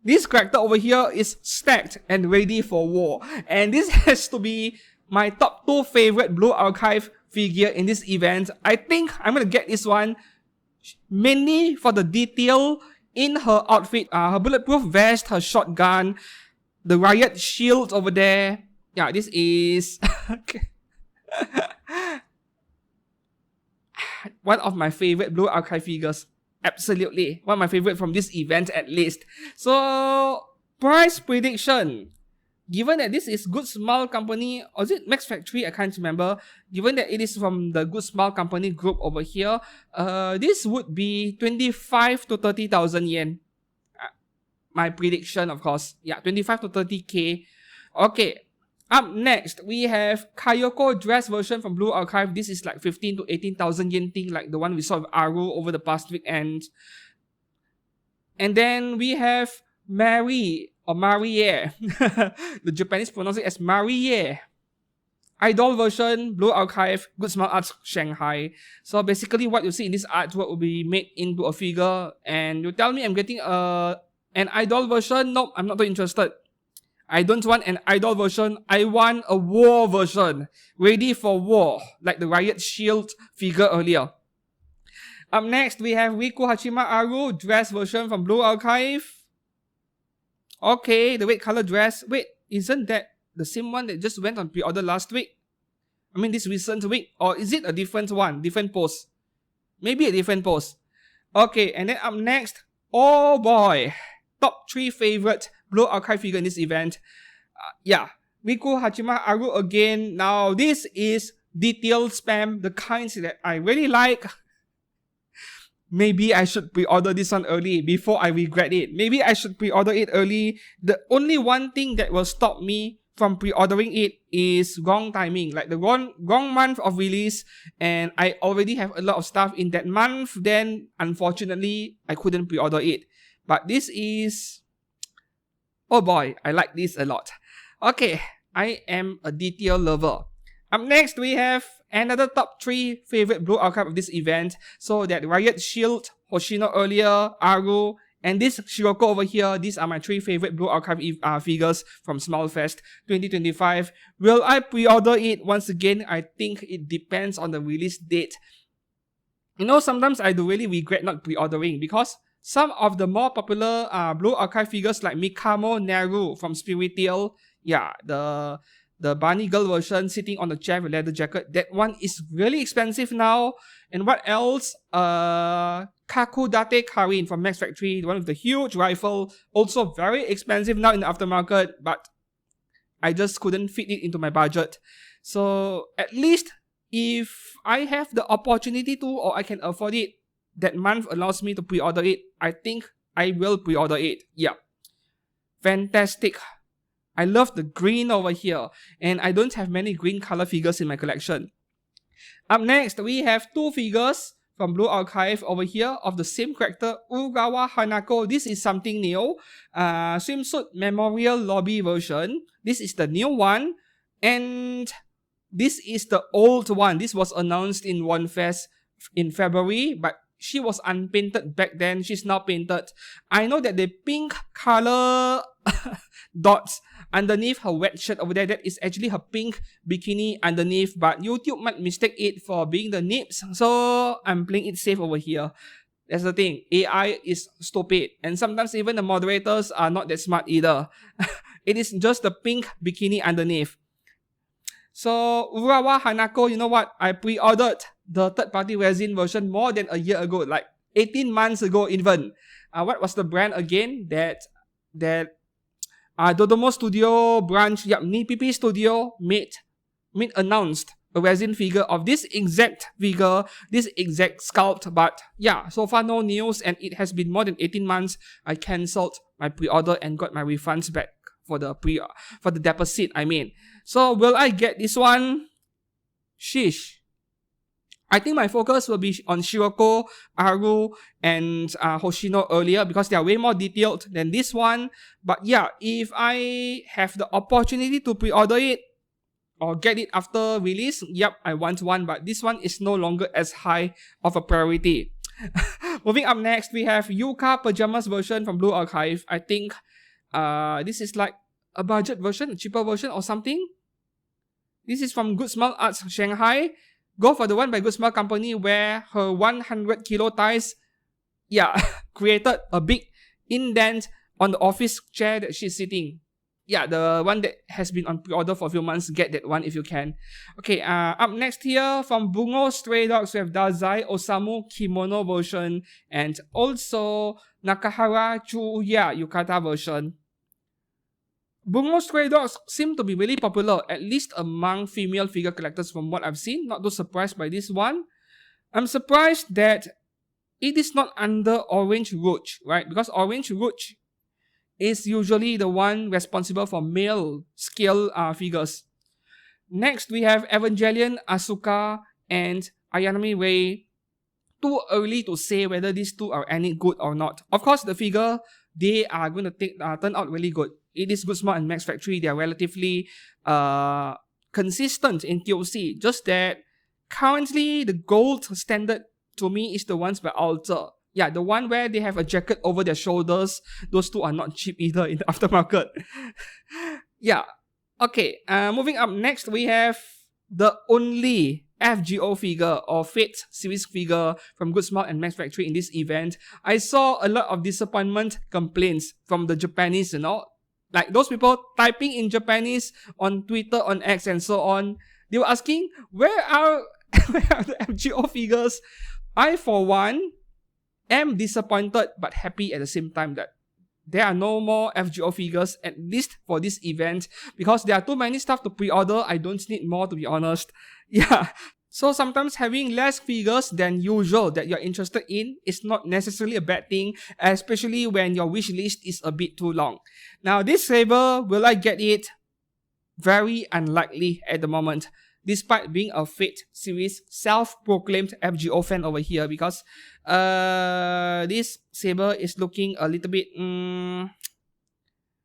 this character over here is stacked and ready for war. And this has to be my top 2 favorite Blue Archive figure in this event. I think I'm gonna get this one mainly for the detail in her outfit. Her bulletproof vest, her shotgun, the riot shield over there, Yeah, this is one of my favorite Blue Archive figures. Absolutely. One of my favorite from this event at least. So, price prediction. Given that this is Good Smile Company, or is it Max Factory? I can't remember. Given that it is from the Good Smile Company group over here, this would be 25 to 30,000 yen. My prediction, of course. Yeah, 25 to 30k. Okay. Up next, we have Kayoko dress version from Blue Archive. This is like 15 to 18,000 yen thing, like the one we saw with Aru over the past weekend. And then we have Marie, or Marie. The Japanese pronounce it as Marie. Idol version, Blue Archive, Good Smile Arts, Shanghai. So basically what you see in this artwork will be made into a figure. And you tell me I'm getting an idol version? Nope, I'm not too interested. I don't want an idol version. I want a war version. Ready for war. Like the Riot Shield figure earlier. Up next, we have Riku Hachima Aru dress version from Blue Archive. Okay, the red color dress. Wait, isn't that the same one that just went on pre-order last week? I mean this recent week. Or is it a different one? Different post? Maybe a different post. Okay, and then up next. Oh boy. Top 3 favorite Blue Archive figure in this event. Yeah, Riku Hachima Aru again. Now, this is detail spam, the kinds that I really like. Maybe I should pre-order this one early before I regret it. Maybe I should pre-order it early. The only one thing that will stop me from pre-ordering it is wrong timing. Like the wrong month of release. And I already have a lot of stuff in that month. Then, unfortunately, I couldn't pre-order it. But this is... oh boy, I like this a lot. Okay, I am a detail lover. Up next, we have another top 3 favorite Blue Archive of this event. So that Riot Shield, Hoshino earlier, Aru, and this Shiroko over here. These are my 3 favorite Blue Archive figures from Smilefest 2025. Will I pre-order it? Once again, I think it depends on the release date. You know, sometimes I do really regret not pre-ordering because some of the more popular Blue Archive figures like Mikamo Naru from Spiritale, yeah, the bunny girl version sitting on the chair with leather jacket, that one is really expensive now. And what else? Kakudate Karin from Max Factory, the one with the huge rifle, also very expensive now in the aftermarket, but I just couldn't fit it into my budget. So at least if I have the opportunity to, or I can afford it, that month allows me to pre-order it, I think I will pre-order it. Yeah. Fantastic. I love the green over here. And I don't have many green color figures in my collection. Up next, we have 2 figures from Blue Archive over here of the same character, Ugawa Hanako. This is something new. Swimsuit Memorial Lobby version. This is the new one. And this is the old one. This was announced in One Fest in February, but she was unpainted back then. She's now painted. I know that the pink color dots underneath her wet shirt over there, that is actually her pink bikini underneath, but YouTube might mistake it for being the nips. So I'm playing it safe over here. That's the thing. AI is stupid. And sometimes even the moderators are not that smart either. It is just the pink bikini underneath. So Urawa Hanako, you know what? I pre-ordered the third-party resin version more than a year ago, like 18 months ago even. What was the brand again? That Dodomo Studio branch, yeah, Nippe Studio announced a resin figure of this exact figure, this exact sculpt. But yeah, so far no news, and it has been more than 18 months. I cancelled my pre-order and got my refunds back for the deposit, I mean. So will I get this one? Sheesh. I think my focus will be on Shiroko, Aru, and Hoshino earlier because they are way more detailed than this one. But yeah, if I have the opportunity to pre-order it or get it after release, yep, I want one. But this one is no longer as high of a priority. Moving up next, we have Yuka Pajamas version from Blue Archive. I think this is like a budget version, a cheaper version or something. This is from Good Smile Arts Shanghai. Go for the one by Good Smile Company where her 100 kilo thighs, yeah, created a big indent on the office chair that she's sitting. Yeah, the one that has been on pre-order for a few months, get that one if you can. Okay, up next here from Bungo Stray Dogs, we have Dazai Osamu Kimono version and also Nakahara Chuya Yukata version. Bungo Stray Dogs seem to be really popular, at least among female figure collectors from what I've seen. Not too surprised by this one. I'm surprised that it is not under Orange Rouge, right? Because Orange Rouge is usually the one responsible for male scale figures. Next, we have Evangelion, Asuka, and Ayanami Rei. Too early to say whether these two are any good or not. Of course, the figure, they are going to turn out really good. It is Good Smart and Max Factory. They are relatively consistent in TOC. Just that currently, the gold standard to me is the ones by Alter. Yeah, the one where they have a jacket over their shoulders. Those two are not cheap either in the aftermarket. Yeah. Okay, moving up next, we have the only FGO figure or Fate series figure from Good Smart and Max Factory in this event. I saw a lot of disappointment complaints from the Japanese, like those people typing in Japanese on Twitter, on X, and so on. They were asking, where are the FGO figures? I, for one, am disappointed but happy at the same time that there are no more FGO figures, at least for this event, because there are too many stuff to pre-order. I don't need more, to be honest. Yeah. So sometimes having less figures than usual that you're interested in is not necessarily a bad thing, especially when your wish list is a bit too long. Now, this saber, will I get it? Very unlikely at the moment, despite being a Fate series self-proclaimed FGO fan over here, because this saber is looking a little bit,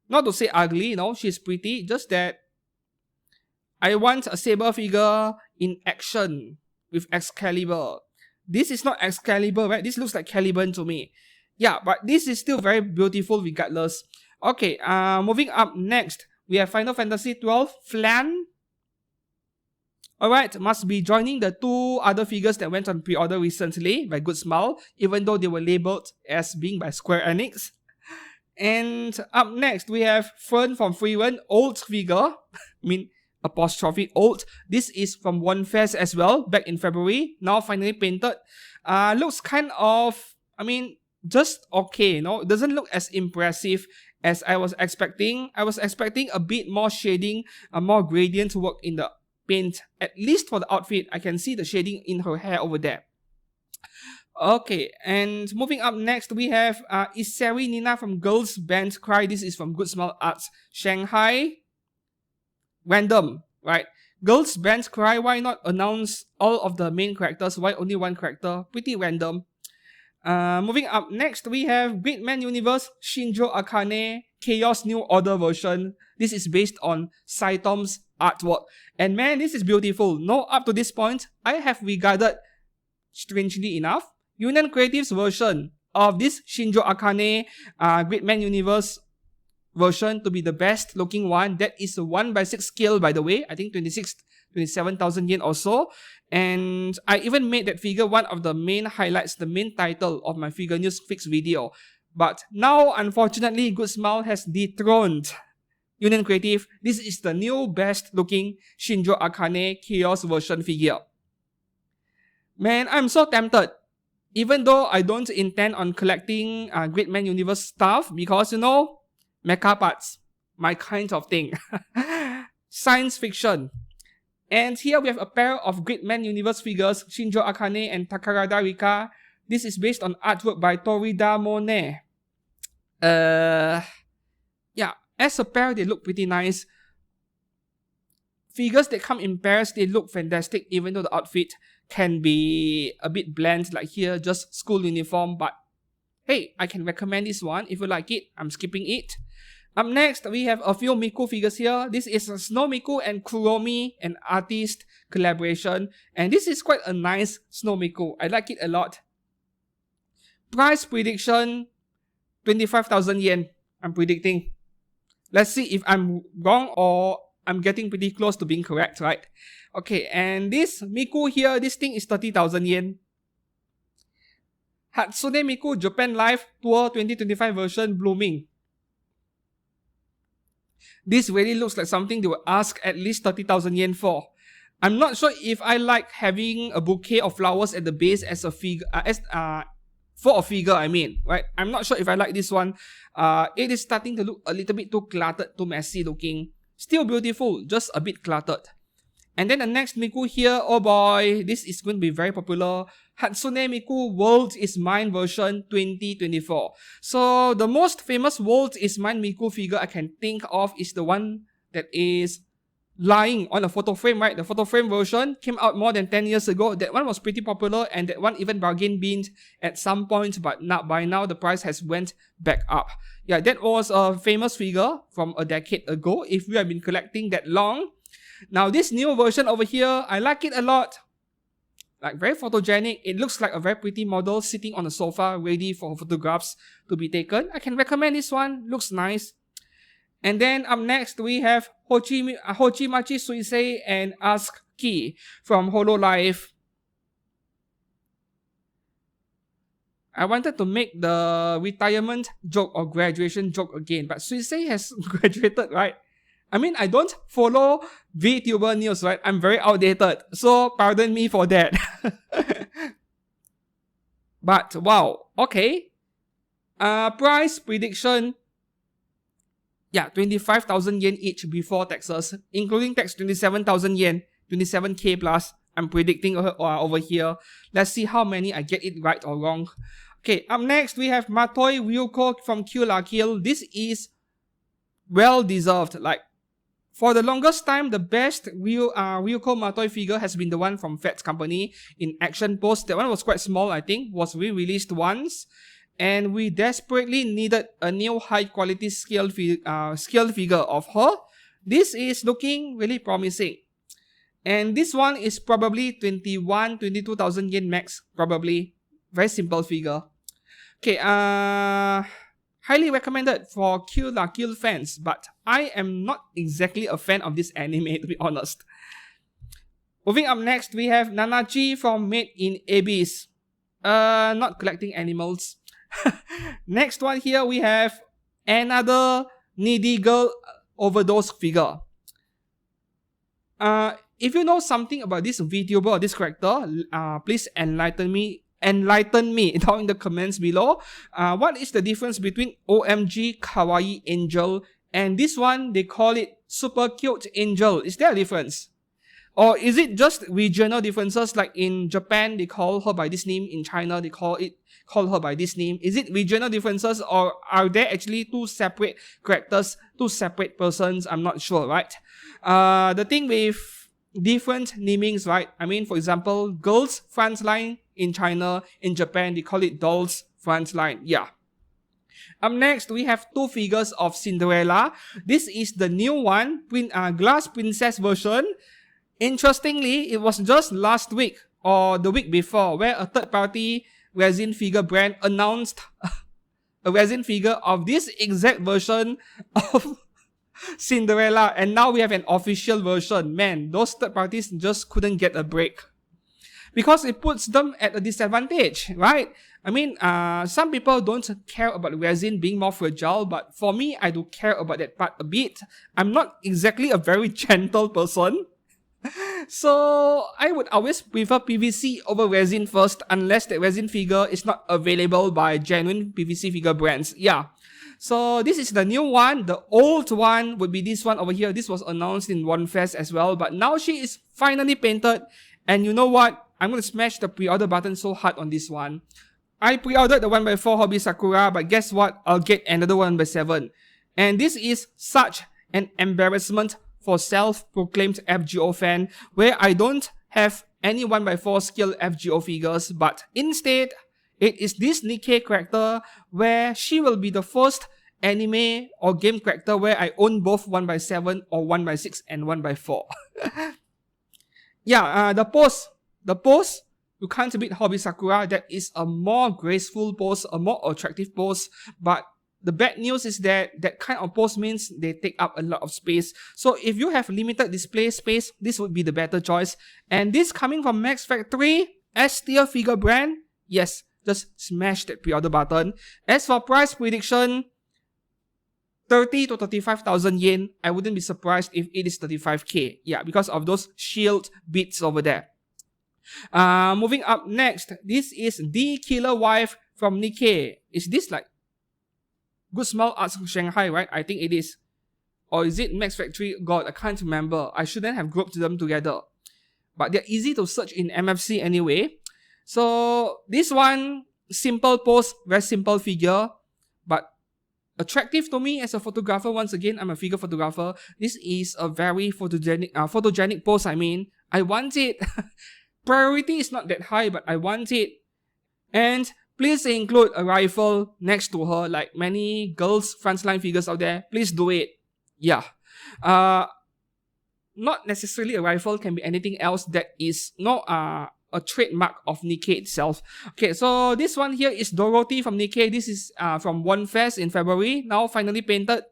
not to say ugly, she's pretty, just that I want a saber figure in action with Excalibur. This is not Excalibur, right? This looks like Caliban to me. Yeah, but this is still very beautiful regardless. Okay, moving up next, we have Final Fantasy XII Flan. Alright, must be joining the two other figures that went on pre-order recently by Good Smile, even though they were labeled as being by Square Enix. And up next, we have Fern from FreeRun, old figure. Apostrophe old. This is from One Fest as well, back in February. Now finally painted. Looks kind of, just okay, It doesn't look as impressive as I was expecting. I was expecting a bit more shading, more gradient work in the paint, at least for the outfit. I can see the shading in her hair over there. Okay, and moving up next, we have Iseri Nina from Girls Band Cry. This is from Good Smile Arts Shanghai. Random, right? Girls Band Cry, why not announce all of the main characters? Why only one character? Pretty random. Moving up next, we have Gridman Universe Shinjo Akane Chaos New Order version. This is based on Saitom's artwork. And man, this is beautiful. Up to this point, I have regarded, strangely enough, Union Creative's version of this Shinjo Akane Gridman Universe version to be the best looking one. That is a 1/6 scale, by the way. I think 27,000 yen or so. And I even made that figure one of the main highlights, the main title of my Figure News Fix video. But now, unfortunately, Good Smile has dethroned Union Creative. This is the new best looking Shinjo Akane Chaos version figure. Man, I'm so tempted. Even though I don't intend on collecting Gridman Universe stuff, because mecha parts, my kind of thing. Science fiction. And here we have a pair of Gridman Universe figures, Shinjo Akane and Takarada Rika. This is based on artwork by Torida Monet. Yeah, as a pair, they look pretty nice. Figures that come in pairs, they look fantastic, even though the outfit can be a bit bland, like here, just school uniform. But hey, I can recommend this one. If you like it, I'm skipping it. Up next, we have a few Miku figures here. This is a Snow Miku and Kuromi, an artist collaboration. And this is quite a nice Snow Miku. I like it a lot. Price prediction, 25,000 yen. I'm predicting. Let's see if I'm wrong or I'm getting pretty close to being correct, right? Okay, and this Miku here, this thing is 30,000 yen. Hatsune Miku Japan Live Tour 2025 version blooming. This really looks like something they would ask at least 30,000 yen for. I'm not sure if I like having a bouquet of flowers at the base as a figure, for a figure, I mean, right? I'm not sure if I like this one. It is starting to look a little bit too cluttered, too messy looking. Still beautiful, just a bit cluttered. And then the next Miku here, oh boy, this is going to be very popular. Hatsune Miku World is Mine version 2024. So the most famous World is Mine Miku figure I can think of is the one that is lying on a photo frame, right? The photo frame version came out more than 10 years ago. That one was pretty popular, and that one even bargain binned at some point, but by now the price has went back up. Yeah, that was a famous figure from a decade ago if you have been collecting that long. Now this new version over here, I like it a lot. Like very photogenic. It looks like a very pretty model sitting on a sofa ready for photographs to be taken. I can recommend this one. Looks nice. And then up next we have Hochimachi Suisei and Ask Ki from Hololive. I wanted to make the retirement joke or graduation joke again, but Suisei has graduated, right? I mean, I don't follow VTuber news, right? I'm very outdated, so pardon me for that. But wow, okay. Price prediction. Yeah, 25,000 yen each before taxes, including tax 27,000 yen, 27k plus. I'm predicting over here. Let's see how many I get it right or wrong. Okay, up next we have Matoi Ryuko from Kill la Kill. This is well deserved. Like, for the longest time, the best Ryuko Matoi figure has been the one from Phat Company in action pose. That one was quite small, I think, was re-released once. And we desperately needed a new high-quality scale figure of her. This is looking really promising. And this one is probably 22,000 yen max, probably. Very simple figure. Okay, highly recommended for Kill la Kill fans, but I am not exactly a fan of this anime, to be honest. Moving up next, we have Nanachi from Made in Abyss. Not collecting animals. Next one here, we have another Needy Girl Overdose figure. If you know something about this VTuber or this character, please enlighten me down in the comments below. What is the difference between OMG Kawaii Angel and this one? They call it Super Cute Angel. Is there a difference? Or is it just regional differences? Like in Japan, they call her by this name. In China, they call her by this name. Is it regional differences, or are there actually two separate characters, two separate persons? I'm not sure, right? The thing with different namings, right? I mean, for example, Girls Front Line in China, in Japan, they call it Dolls Front Line. Yeah. Up next, we have two figures of Cinderella. This is the new one, Glass Princess version. Interestingly, it was just last week or the week before where a third-party resin figure brand announced a resin figure of this exact version of Cinderella, and now we have an official version. Man, those third parties just couldn't get a break because it puts them at a disadvantage, right? I mean, some people don't care about resin being more fragile, but for me, I do care about that part a bit. I'm not exactly a very gentle person. So I would always prefer PVC over resin first, unless the resin figure is not available by genuine PVC figure brands. Yeah. So this is the new one. The old one would be this one over here. This was announced in One Fest as well, but now she is finally painted. And you know what? I'm going to smash the pre-order button so hard on this one. I pre-ordered the 1x4 Hobby Sakura, but guess what? I'll get another 1x7. And this is such an embarrassment for self-proclaimed FGO fan, where I don't have any 1x4 scale FGO figures, but instead, it is this Nikke character where she will be the first anime or game character where I own both 1x7 or 1x6 and 1x4. Yeah, the pose, you can't beat Hobby Sakura. That is a more graceful pose, a more attractive pose, but the bad news is that that kind of pose means they take up a lot of space. So if you have limited display space, this would be the better choice. And this coming from Max Factory, S-tier figure brand, yes, just smash that pre-order button. As for price prediction, 30 to 35,000 yen. I wouldn't be surprised if it is 35k. Yeah, because of those shield bits over there. Moving up next, this is The Killer Wife from Nikke. Is this like Good Smile Arts Shanghai, right? I think it is. Or is it Max Factory? God, I can't remember. I shouldn't have grouped them together. But they're easy to search in MFC anyway. So this one, simple pose, very simple figure, but attractive to me as a photographer. Once again, I'm a figure photographer. This is a very photogenic pose. I mean, I want it. Priority is not that high, but I want it. And please include a rifle next to her, like many girls frontline figures out there. Please do it. Yeah. Not necessarily a rifle, can be anything else that is not a trademark of Nikke itself. Okay, so this one here is Dorothy from Nikke. This is from One Fest in February. Now finally painted.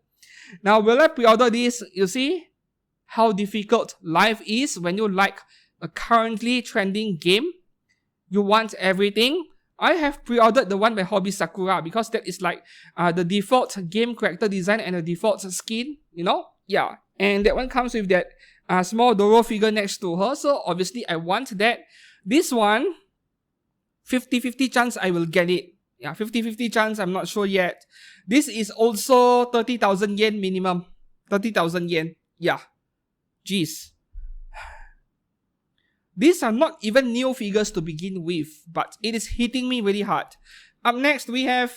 Now will I pre-order this? You see how difficult life is when you like a currently trending game. You want everything. I have pre-ordered the one by Hobby Sakura because that is like the default game character design and the default skin, you know? Yeah, and that one comes with that small Doro figure next to her. So obviously I want that. This one, 50-50 chance I will get it. Yeah, 50-50 chance, I'm not sure yet. This is also 30,000 yen minimum. 30,000 yen. Yeah. Jeez. These are not even new figures to begin with, but it is hitting me really hard. Up next, we have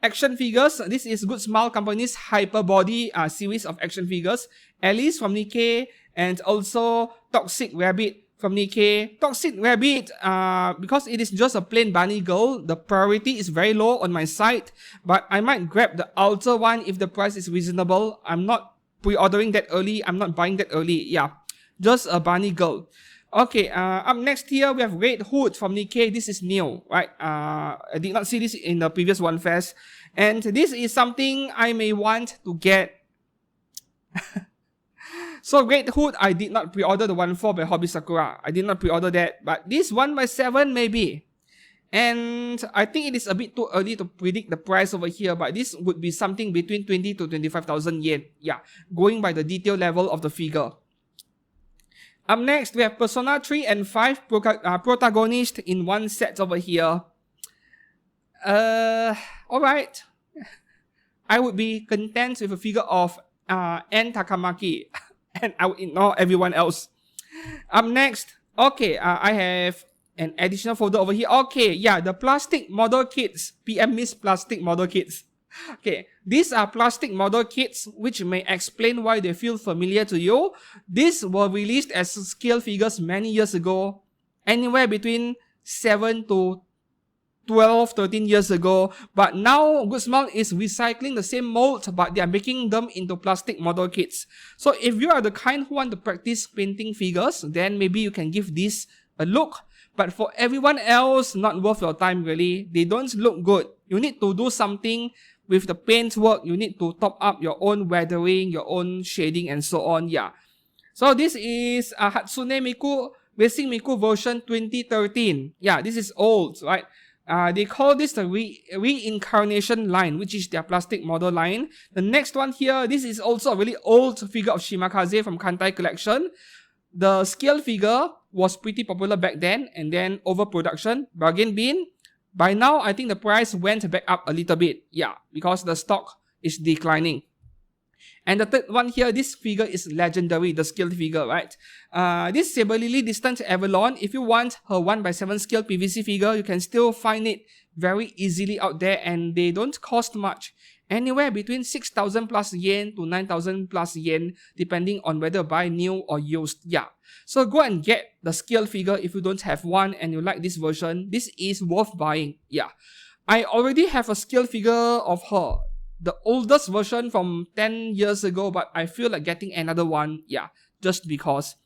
action figures. This is Good Smile Company's Hyper Body series of action figures. Alice from Nikke and also Toxic Rabbit from Nikke. Toxic Rabbit, because it is just a plain bunny girl, the priority is very low on my side, but I might grab the Alter one if the price is reasonable. I'm not pre-ordering that early. I'm not buying that early. Yeah, just a bunny girl. Okay, up next here, we have Red Hood from Nikke. This is new, right? I did not see this in the previous One Fest. And this is something I may want to get. So Red Hood, I did not pre-order the 1/4 by Hobby Sakura. I did not pre-order that. But this 1/7 maybe. And I think it is a bit too early to predict the price over here. But this would be something between 20 to 25,000 yen. Yeah, going by the detail level of the figure. Up next, we have Persona 3 and 5 protagonists in one set over here. Alright. I would be content with a figure of N Takamaki. And I would ignore everyone else. Up next, okay, I have an additional folder over here. Okay, yeah, the plastic model kits. PM Miss Plastic Model Kits. Okay, these are plastic model kits which may explain why they feel familiar to you. These were released as scale figures many years ago, anywhere between 7 to 12, 13 years ago. But now Good Smile is recycling the same mold, but they are making them into plastic model kits. So if you are the kind who want to practice painting figures, then maybe you can give this a look. But for everyone else, not worth your time really. They don't look good. You need to do something with the paint work. You need to top up your own weathering, your own shading, and so on. Yeah. So this is Hatsune Miku Racing Miku version 2013. Yeah, this is old, right? They call this the reincarnation line, which is their plastic model line. The next one here, this is also a really old figure of Shimakaze from Kantai Collection. The scale figure was pretty popular back then, and then overproduction, bargain bin. By now, I think the price went back up a little bit. Yeah, because the stock is declining. And the third one here, this figure is legendary, the scale figure, right? This Saber Lily Distant Avalon, if you want her 1/7 scale PVC figure, you can still find it very easily out there, and they don't cost much. Anywhere between 6,000 plus yen to 9,000 plus yen, depending on whether buy new or used. Yeah. So go and get the scale figure if you don't have one and you like this version. This is worth buying. Yeah. I already have a scale figure of her. The oldest version from 10 years ago, but I feel like getting another one. Yeah. Just because.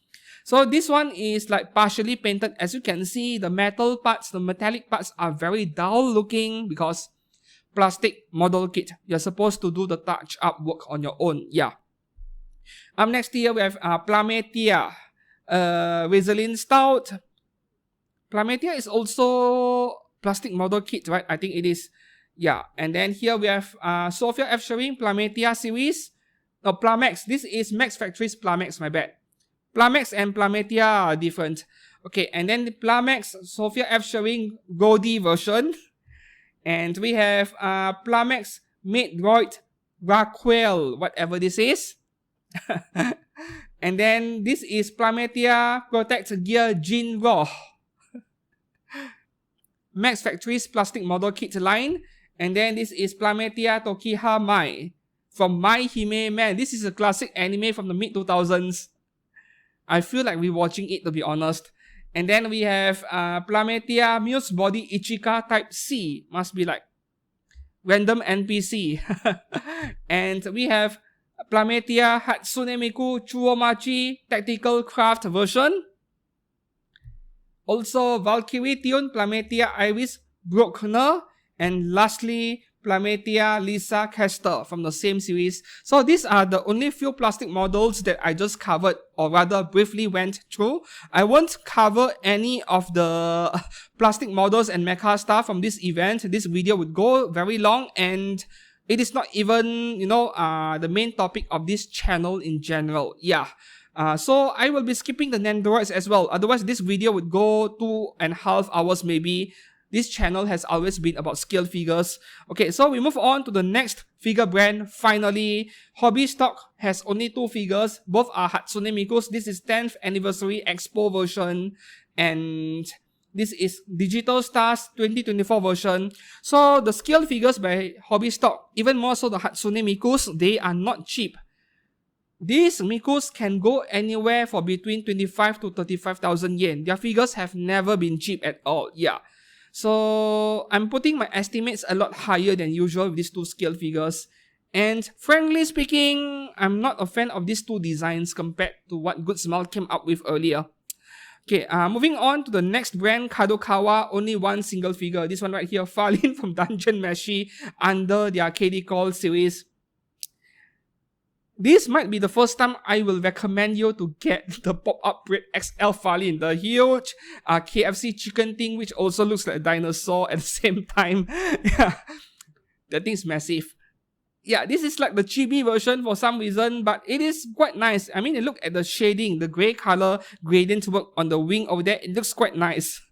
So this one is like partially painted. As you can see, the metal parts, the metallic parts are very dull looking because plastic model kit. You're supposed to do the touch up work on your own. Yeah. Up next here we have Plametia, Vaseline Stout. Plametia is also plastic model kit, right? I think it is. Yeah, and then here we have Sophia F. Shering Plametia series. No, Plamex. This is Max Factory's Plamex, my bad. Plamex and Plametia are different. Okay, and then the Plamex Sophia F. Shering Goldie version. And we have Plamex Maidroid Raquel, whatever this is. And then this is Plametia Protect Gear Jinro. Max Factory's plastic model kit line. And then this is Plametia Tokiha Mai from My Hime Man. This is a classic anime from the mid-2000s. I feel like rewatching it, to be honest. And then we have Plametia Muse Body Ichika Type C. Must be like random NPC. And we have Plametia Hatsune Miku Chuomachi Tactical Craft version. Also Valkyrie Tune Plametia Iris Bruckner. And lastly, Plametia Lisa Kester from the same series. So these are the only few plastic models that I just covered, or rather briefly went through. I won't cover any of the plastic models and mecha stuff from this event. This video would go very long, and it is not even, the main topic of this channel in general. Yeah. So I will be skipping the Nendoroids as well. Otherwise, this video would go 2.5 hours maybe. This channel has always been about scale figures. Okay, so we move on to the next figure brand. Finally, Hobby Stock has only 2 figures. Both are Hatsune Miku's. This is 10th Anniversary Expo version. And this is Digital Stars 2024 version. So the scale figures by Hobby Stock, even more so the Hatsune Miku's, they are not cheap. These Miku's can go anywhere for between 25 to 35,000 yen. Their figures have never been cheap at all. Yeah. So I'm putting my estimates a lot higher than usual with these 2 scale figures. And frankly speaking, I'm not a fan of these 2 designs compared to what Good Smile came up with earlier. Okay, moving on to the next brand, Kadokawa, only 1 single figure. This one right here, Falin from Dungeon Meshi under their KD Call series. This might be the first time I will recommend you to get the pop-up Bread XL Falin, the huge KFC chicken thing, which also looks like a dinosaur at the same time. Yeah, that thing's massive. Yeah, this is like the chibi version for some reason, but it is quite nice. I mean, look at the shading, the grey color gradient work on the wing over there. It looks quite nice.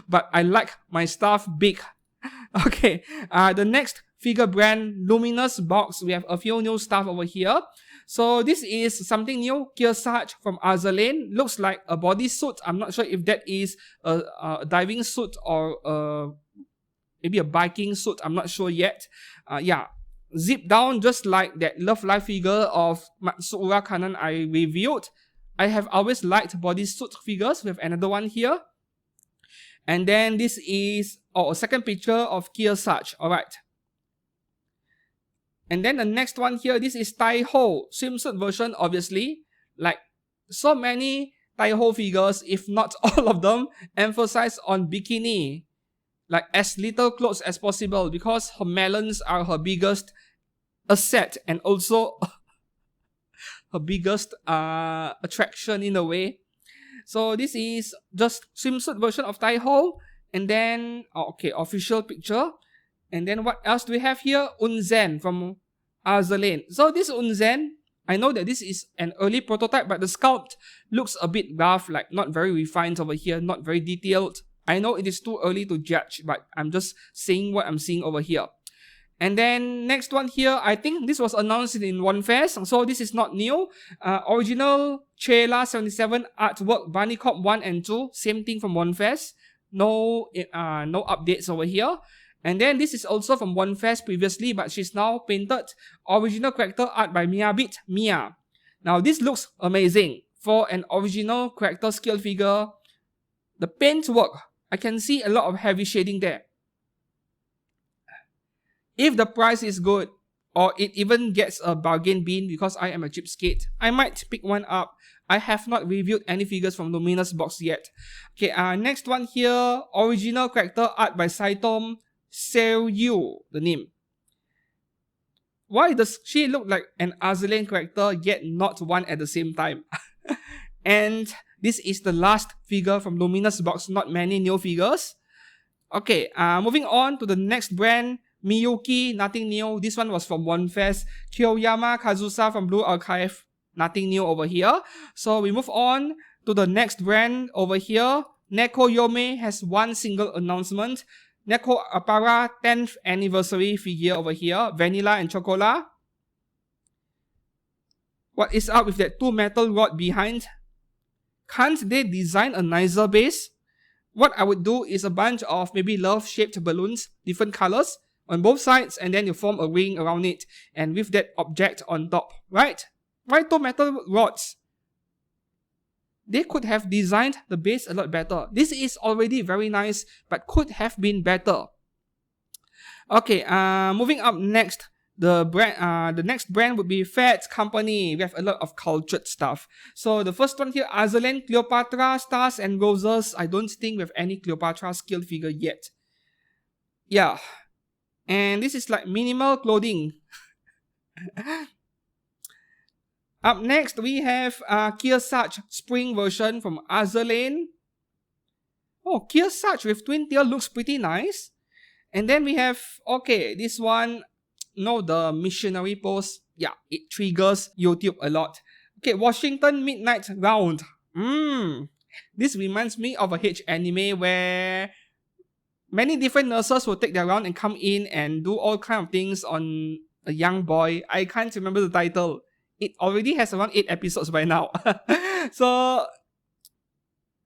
But I like my stuff big. Okay, the next figure brand, Luminous Box. We have a few new stuff over here. So this is something new, Kearsarge from Azur Lane. Looks like a bodysuit. I'm not sure if that is a diving suit or maybe a biking suit. I'm not sure yet. Yeah, zip down just like that Love Life figure of Matsuura Kanan I reviewed. I have always liked bodysuit figures. We have another one here. And then this is a second picture of Kearsarge. Alright. And then the next one here, this is Tai-Ho, swimsuit version, obviously. Like, so many Tai-Ho figures, if not all of them, emphasize on bikini. Like, as little clothes as possible, because her melons are her biggest asset, and also her biggest attraction in a way. So this is just swimsuit version of Tai-Ho. And then, official picture. And then what else do we have here? Unzen from Azur Lane. So this Unzen, I know that this is an early prototype, but the sculpt looks a bit rough, like not very refined over here, not very detailed. I know it is too early to judge, but I'm just saying what I'm seeing over here. And then next one here, I think this was announced in One Fest, so this is not new. Original Chela 77 artwork, Bunny Cop 1 and 2, same thing from One Fest. No updates over here. And then this is also from One Fest previously, but she's now painted. Original character art by Miyabit Mia. Now this looks amazing. For an original character scale figure, the paint work, I can see a lot of heavy shading there. If the price is good, or it even gets a bargain bin because I am a cheapskate, I might pick one up. I have not reviewed any figures from Luminous Box yet. Okay, next one here, original character art by Saitom FuRyu, the name. Why does she look like an Azur Lane character yet not one at the same time? And this is the last figure from Luminous Box, not many new figures. Okay, moving on to the next brand, Miyuki, nothing new. This one was from OneFest. Kiyoyama Kazusa from Blue Archive, nothing new over here. So we move on to the next brand over here. Nekoyome has one single announcement. Neko Apara 10th anniversary figure over here. Vanilla and Chocola. What is up with that 2 metal rod behind? Can't they design a nicer base? What I would do is a bunch of maybe love-shaped balloons, different colors, on both sides, and then you form a ring around it, and with that object on top, right? Why 2 metal rods? They could have designed the base a lot better. This is already very nice, but could have been better. Okay, moving up next, the next brand would be Phat Company. We have a lot of cultured stuff. So the first one here, Azur Lane, Cleopatra, Stars and Roses. I don't think we have any Cleopatra scale figure yet. Yeah. And this is like minimal clothing. Up next, we have Kearsarge Spring version from Azur Lane. Oh, Kearsarge with twin tail looks pretty nice. And then we have, okay, this one, no, the missionary pose. Yeah, it triggers YouTube a lot. Okay, Washington Midnight Round. This reminds me of a H anime where many different nurses will take their round and come in and do all kind of things on a young boy. I can't remember the title. It already has around 8 episodes by now. So,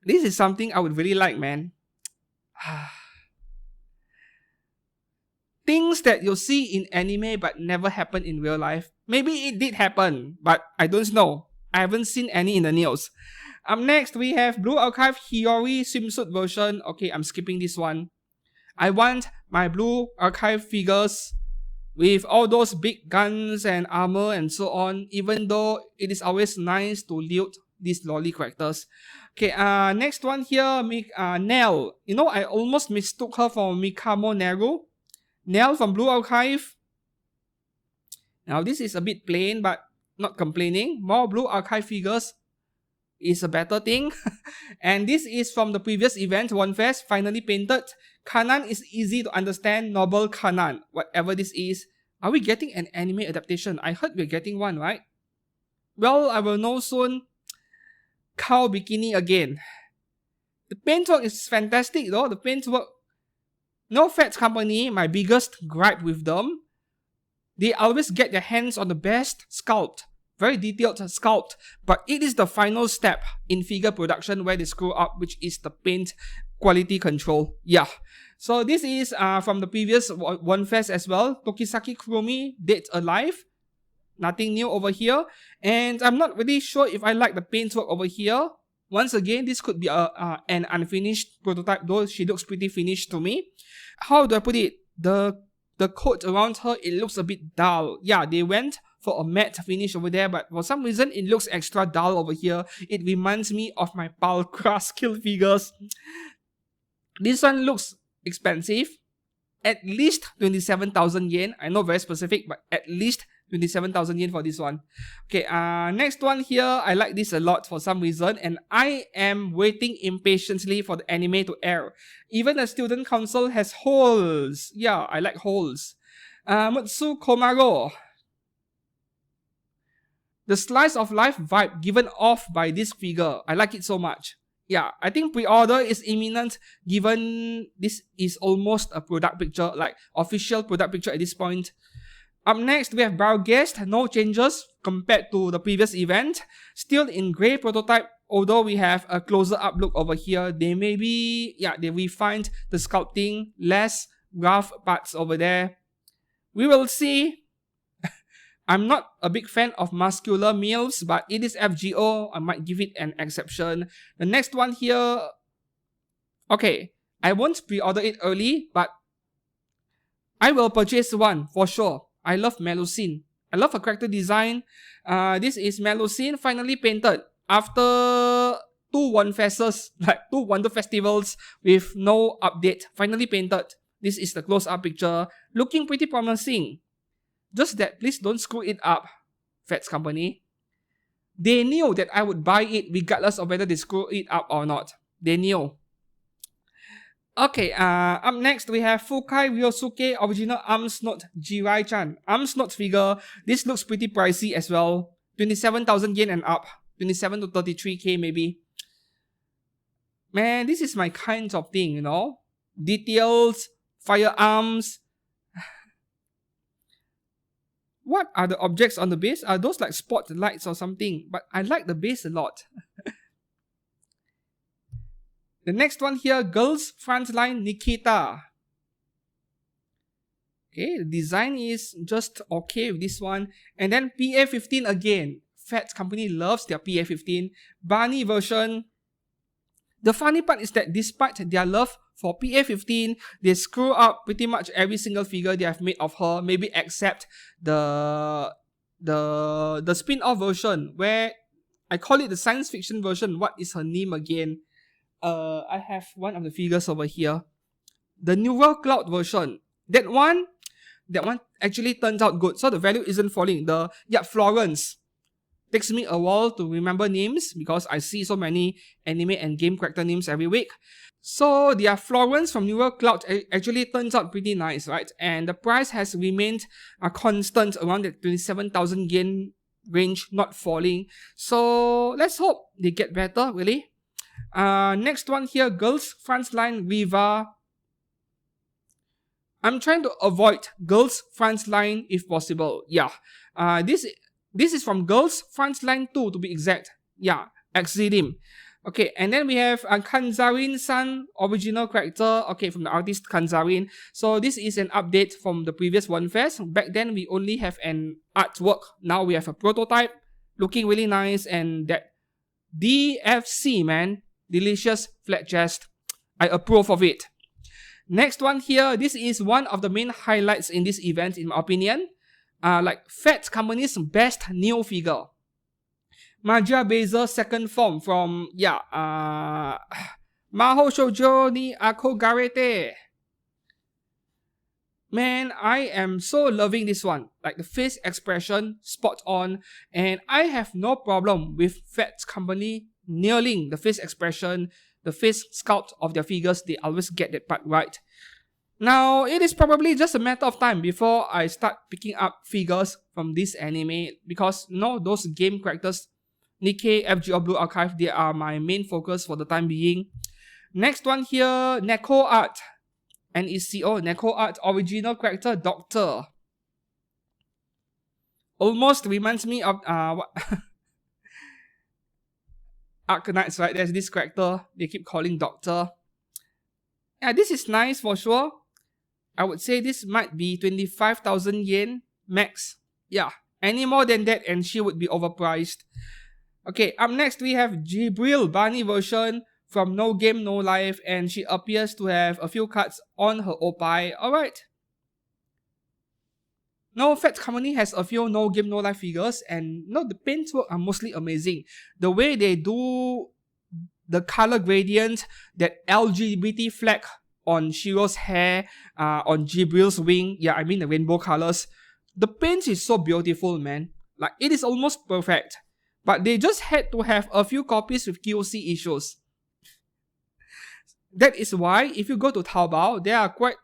this is something I would really like, man. Things that you see in anime but never happen in real life. Maybe it did happen, but I don't know. I haven't seen any in the news. Up next, we have Blue Archive Hiyori swimsuit version. Okay, I'm skipping this one. I want my Blue Archive figures with all those big guns and armor and so on, even though it is always nice to loot these lolly characters. Okay, next one here, Nell. You know, I almost mistook her for Mikamo Neru. Nell from Blue Archive. Now this is a bit plain, but not complaining. More Blue Archive figures is a better thing. And this is from the previous event, OneFest, finally painted. Kanan is easy to understand, Noble Kanan, whatever this is. Are we getting an anime adaptation? I heard we're getting one, right? Well, I will know soon. Cow Bikini again. The paintwork is fantastic though, the paintwork. No Phat Company, my biggest gripe with them, they always get their hands on the best sculpt, very detailed sculpt, but it is the final step in figure production where they screw up, which is the paint quality control. Yeah. So this is from the previous OneFest as well. Tokisaki Kurumi, Dead Alive. Nothing new over here. And I'm not really sure if I like the paintwork over here. Once again, this could be an unfinished prototype, though she looks pretty finished to me. How do I put it? The coat around her, it looks a bit dull. Yeah, they went for a matte finish over there, but for some reason, it looks extra dull over here. It reminds me of my Palcra skill figures. This one looks expensive. At least 27,000 yen. I know very specific, but at least 27,000 yen for this one. Okay, next one here. I like this a lot for some reason, and I am waiting impatiently for the anime to air. Even the student council has holes. Yeah, I like holes. Mutsu Komaro. The slice of life vibe given off by this figure. I like it so much. Yeah, I think pre-order is imminent given this is almost a product picture, like official product picture at this point. Up next, we have Barguest, no changes compared to the previous event. Still in grey prototype, although we have a closer up look over here. They refined the sculpting, less rough parts over there. We will see. I'm not a big fan of muscular males, but it is FGO. I might give it an exception. The next one here, okay, I won't pre-order it early, but I will purchase one for sure. I love Melusine. I love her character design. This is Melusine finally painted after 2 OneFests, like 2 Wonder Festivals with no update. Finally painted. This is the close-up picture. Looking pretty promising. Just that, please don't screw it up, Phat Company. They knew that I would buy it regardless of whether they screw it up or not. They knew. Okay, up next we have Fukai Ryosuke original Arms Note Jirai-chan. Arms Note figure. This looks pretty pricey as well. 27,000 yen and up. 27 to 33k maybe. Man, this is my kind of thing, you know. Details, firearms. What are the objects on the base? Are those like spotlights or something? But I like the base a lot. The next one here, Girls Frontline Nikita. Okay, the design is just okay with this one. And then PA15 again. Phat Company loves their PA15. Barney version. The funny part is that despite their love for PA15, they screw up pretty much every single figure they have made of her, maybe except the spin-off version, where I call it the science fiction version. What is her name again? I have one of the figures over here. The Neural Cloud version. That one actually turns out good. So the value isn't falling. Florence. Takes me a while to remember names because I see so many anime and game character names every week. So the Florence from Neural Cloud actually turns out pretty nice, right? And the price has remained constant around the 27,000 yen range, not falling. So let's hope they get better, really. Next one here, Girls Frontline Riva. I'm trying to avoid Girls Frontline if possible. Yeah. This is from Girls Frontline 2 to be exact. Yeah, Exidim. Okay, and then we have Kanzarin-san original character. Okay, from the artist Kanzarin. So this is an update from the previous One Fest. Back then we only have an artwork. Now we have a prototype, looking really nice, and that DFC, man, delicious flat chest. I approve of it. Next one here, this is one of the main highlights in this event, in my opinion. Like Phat Company's best new figure. Magia Baser second form from, Maho Shoujo ni Akogarete. Man, I am so loving this one. Like the face expression, spot on. And I have no problem with Phat Company nailing the face expression, the face sculpt of their figures. They always get that part right. Now, it is probably just a matter of time before I start picking up figures from this anime because, you know, those game characters, Nikke, FGO Blue Archive, they are my main focus for the time being. Next one here, Neko Art. NECO, Neko Art original character, Doctor. Almost reminds me of, Arknights, right? There's this character they keep calling Doctor. Yeah, this is nice for sure. I would say this might be 25,000 yen max. Yeah, any more than that and she would be overpriced. Okay, up next we have Jibril Barney version from No Game No Life, and she appears to have a few cards on her Opie. Alright. No, Phat Company has a few No Game No Life figures, and no, the paintwork are mostly amazing. The way they do the color gradient, that LGBT flag on Shiro's hair, on Jibril's wing, yeah, I mean the rainbow colors. The paint is so beautiful, man. Like, it is almost perfect. But they just had to have a few copies with QC issues. That is why, if you go to Taobao, there are quite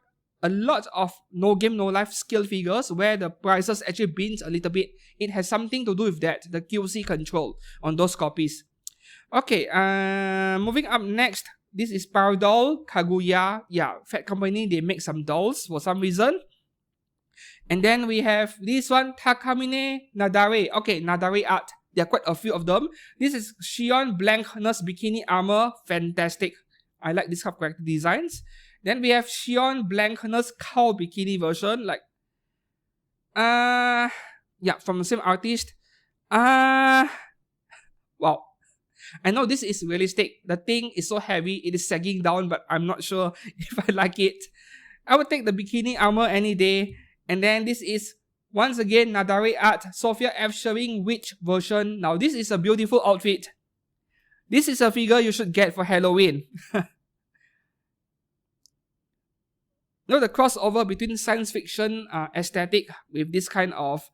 a lot of No Game No Life scale figures where the prices actually bend a little bit. It has something to do with that, the QC control on those copies. Okay, moving up next, this is Pardoll Kaguya. Yeah, Phat Company, they make some dolls for some reason. And then we have this one, Takamine Nadare. Okay, Nadare art. There are quite a few of them. This is Shion Blankness Bikini Armor. Fantastic. I like this character designs. Then we have Shion Blankness Cow Bikini version. Like, yeah, from the same artist. Wow. I know this is realistic. The thing is so heavy, it is sagging down, but I'm not sure if I like it. I would take the bikini armor any day. And then this is, once again, Nadare art, Sophia F. Shering Witch version. Now, this is a beautiful outfit. This is a figure you should get for Halloween. The crossover between science fiction aesthetic with this kind of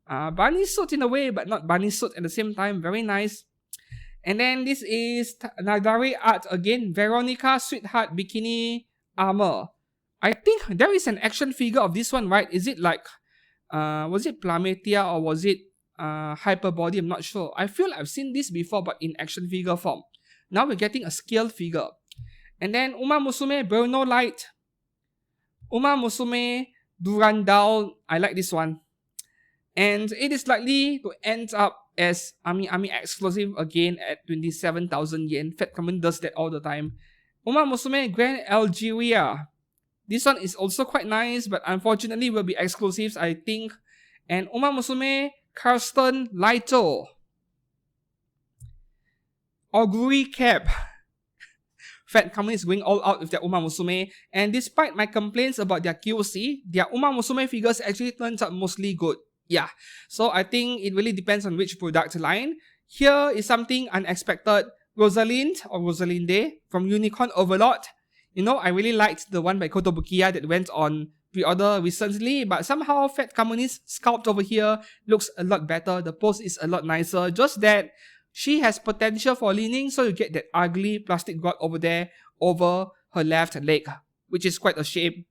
bunny suit in a way, but not bunny suit at the same time. Very nice. And then this is Nadare art again, Veronica Sweetheart Bikini armor. I think there is an action figure of this one, right? Is it like, was it Plametia or was it Hyperbody? I'm not sure. I feel I've seen this before, but in action figure form. Now we're getting a scaled figure. And then Uma Musume Burno Light. Uma Musume Durandal. I like this one. And it is likely to end up as Ami exclusive again at 27,000 yen. Phat Company does that all the time. Uma Musume Grand Algeria. This one is also quite nice, but unfortunately will be exclusives, I think. And Uma Musume Karsten Laito. Oguri Cap. Phat Company is going all out with their Uma Musume, and despite my complaints about their QC, their Uma Musume figures actually turns out mostly good. Yeah, so I think it really depends on which product line. Here is something unexpected. Rosalind or Rosalinde from Unicorn Overlord. You know, I really liked the one by Kotobukiya that went on pre-order recently, but somehow Phat Company's sculpt over here looks a lot better. The pose is a lot nicer. Just that she has potential for leaning, so you get that ugly plastic god over there over her left leg, which is quite a shame.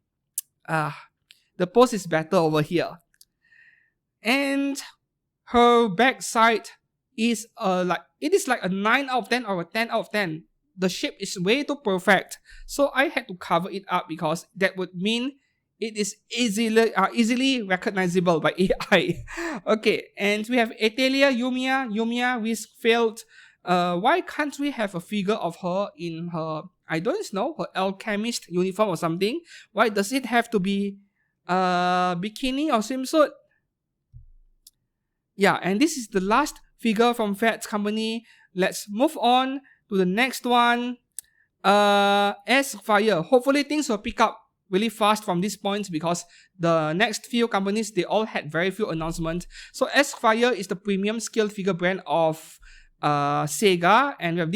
The pose is better over here. And her backside is it is like a 9 out of 10 or a 10 out of 10. The shape is way too perfect, so I had to cover it up because that would mean it is easily recognizable by AI. Okay, and we have Etelia Yumiya with failed. Why can't we have a figure of her in her, I don't know, her alchemist uniform or something? Why does it have to be bikini or swimsuit? Yeah, and this is the last figure from Phat Company. Let's move on to the next one. S-Fire. Hopefully things will pick up really fast from this point because the next few companies, they all had very few announcements. So S-Fire is the premium scaled figure brand of Sega, and we have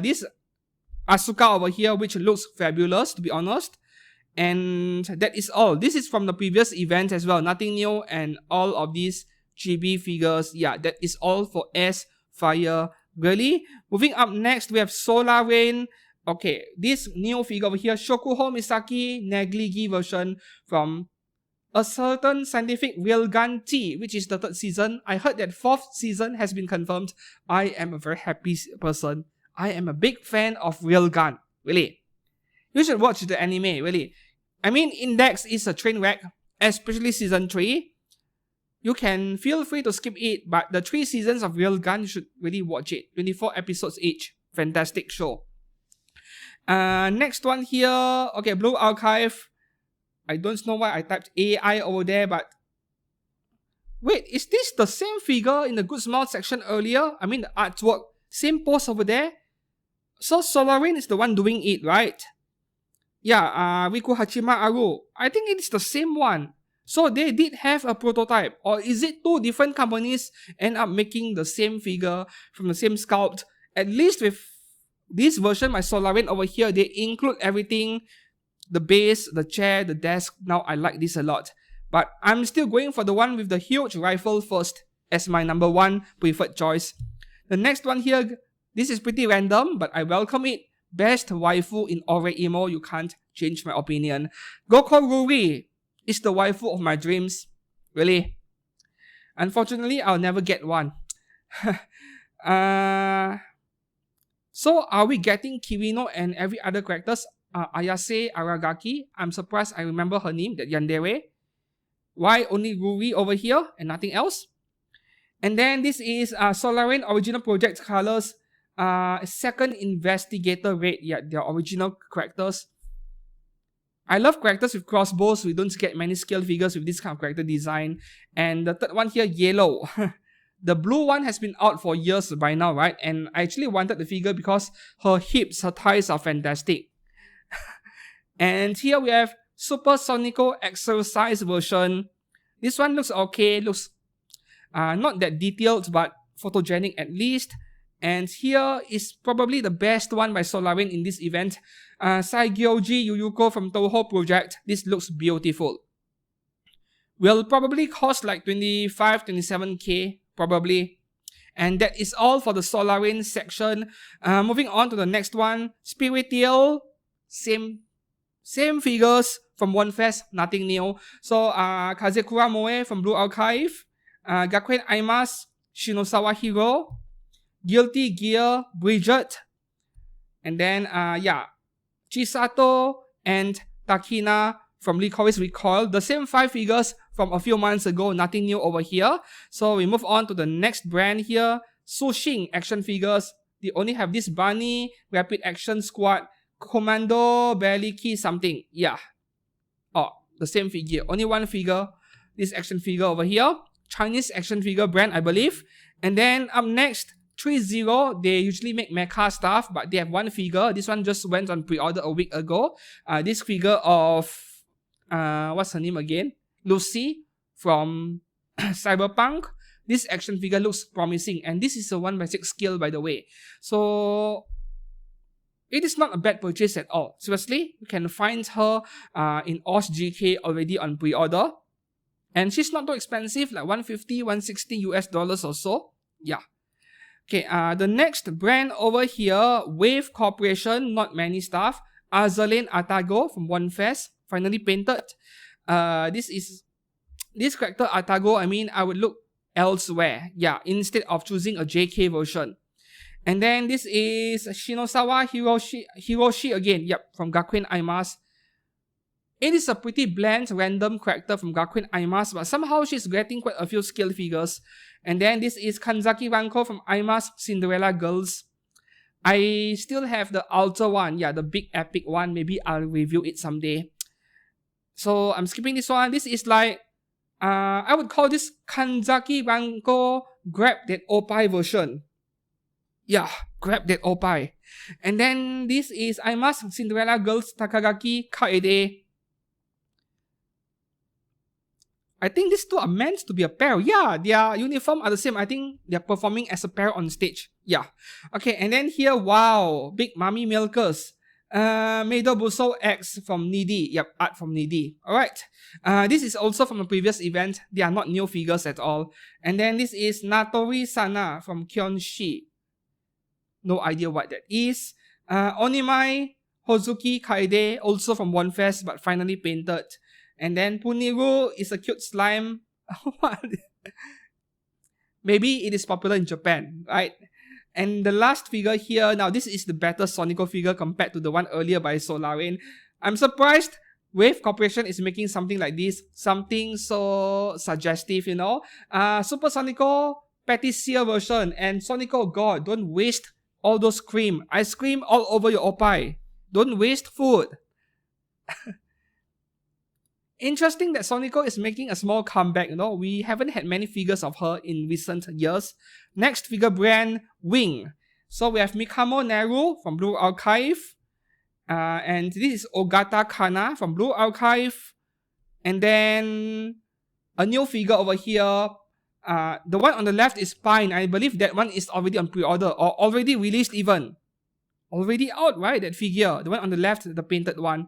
this Asuka over here, which looks fabulous, to be honest. And that is all. This is from the previous event as well, nothing new, and all of these GB figures. Yeah, that is all for S-Fire. Really? Moving up next, we have Solarain. Okay, this new figure over here, Shokuho Misaki Negligi version from a certain scientific railgun T, which is the 3rd season. I heard that 4th season has been confirmed. I am a very happy person. I am a big fan of railgun. Really. You should watch the anime, really. I mean, Index is a train wreck, especially season 3. You can feel free to skip it, but the 3 seasons of Railgun, you should really watch it. 24 episodes each. Fantastic show. Next one here. Okay, Blue Archive. I don't know why I typed AI over there, but wait, is this the same figure in the Good Small section earlier? I mean, the artwork, same pose over there. So Solarain is the one doing it, right? Yeah, Riku Hachima Aru. I think it is the same one. So they did have a prototype, or is it 2 different companies end up making the same figure from the same sculpt? At least with this version, my Solarain over here, they include everything. The base, the chair, the desk. Now I like this a lot. But I'm still going for the one with the huge rifle first as my number 1 preferred choice. The next one here, this is pretty random, but I welcome it. Best waifu in Ore Emo, you can't change my opinion. Goko Ruri is the waifu of my dreams. Really. Unfortunately, I'll never get one. So are we getting Kirino and every other characters? Ayase Aragaki. I'm surprised I remember her name, that Yandere. Why only Ruri over here and nothing else? And then this is Solarain original project colors. Second investigator rate. Yeah, their original characters. I love characters with crossbows. We don't get many scale figures with this kind of character design. And the third one here, yellow. The blue one has been out for years by now, right? And I actually wanted the figure because her hips, her thighs are fantastic. And here we have Super Sonico Exercise version. This one looks okay. Looks not that detailed, but photogenic at least. And here is probably the best one by Solarain in this event. Saigyoji Yuyuko from Toho Project. This looks beautiful. Will probably cost like 25-27k, probably. And that is all for the Solarain section. Moving on to the next one. Spiritale. Same Same figures from One Fest, nothing new. So Kazekura Moe from Blue Archive, Gakuen Aimas, Shinosawa Hiro, Guilty Gear, Bridget, and then Chisato and Takina from Licorice Recoil. The same 5 figures from a few months ago, nothing new over here. So we move on to the next brand here, Sushing action figures. They only have this Bunny, Rapid Action Squad, Commando, Barely Key something. Yeah. Oh, the same figure. Only one figure. This action figure over here. Chinese action figure brand, I believe. And then up next, ThreeZero. They usually make mecha stuff, but they have one figure. This one just went on pre-order a week ago. This figure of what's her name again? Lucy from Cyberpunk. This action figure looks promising, and this is a 1/6 scale, by the way. So it is not a bad purchase at all. Seriously, you can find her in OSGK already on pre-order, and she's not too expensive, like $150, $160 or so. Yeah. Okay. The next brand over here, Wave Corporation. Not many stuff. Azur Lane Atago from One Fest, finally painted. This character Atago, I mean, I would look elsewhere, yeah, instead of choosing a JK version. And then this is Shinosawa Hiroshi again, yep, from Gakuen Aimas. It is a pretty bland random character from Gakuen Aimas, but somehow she's getting quite a few scale figures. And then this is Kanzaki Ranko from Aimas Cinderella Girls. I still have the Ultra one, yeah, the big epic one. Maybe I'll review it someday. So I'm skipping this one. This is like I would call this Kanzaki Ranko Grab That Opai version. Yeah, Grab That Opai. And then this is Aimas Cinderella Girls Takagaki Kaede. I think these two are meant to be a pair. Yeah, their uniform are the same. I think they're performing as a pair on stage. Yeah. Okay, and then here, wow, Big Mommy Milkers. Meido Buso X from Needy. Yep, art from Needy. Alright. This is also from the previous event. They are not new figures at all. And then this is Natori Sana from Kyonshi. No idea what that is. Onimai Hozuki Kaede, also from One Fest, but finally painted. And then Puniru is a cute slime. Maybe it is popular in Japan, right? And the last figure here, now this is the better Sonico figure compared to the one earlier by Solarain. I'm surprised Wave Corporation is making something like this. Something so suggestive, you know. Super Sonico Patissier version. And Sonico, God, don't waste all those cream. Ice cream all over your opai. Don't waste food. Interesting that Sonico is making a small comeback, you know. We haven't had many figures of her in recent years. Next figure brand, Wing. So we have Mikamo Neru from Blue Archive. And this is Ogata Kana from Blue Archive. And then a new figure over here. The one on the left is Pine. I believe that one is already on pre-order or already released even. Already out, right? That figure. The one on the left, the painted one.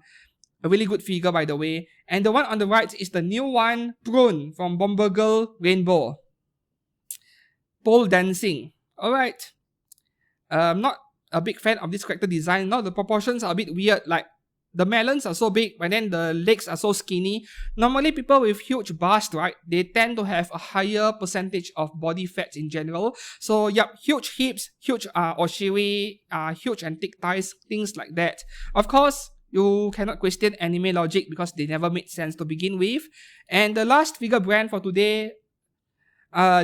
A really good figure, by the way. And the one on the right is the new one, Prune, from Bomber Girl Rainbow. Pole dancing. Alright. I'm not a big fan of this character design. Now the proportions are a bit weird. Like, the melons are so big, but then the legs are so skinny. Normally, people with huge bust, right, they tend to have a higher percentage of body fats in general. So, yep, huge hips, huge oshiri, huge and thick thighs, things like that. Of course, you cannot question anime logic because they never made sense to begin with. And the last figure brand for today,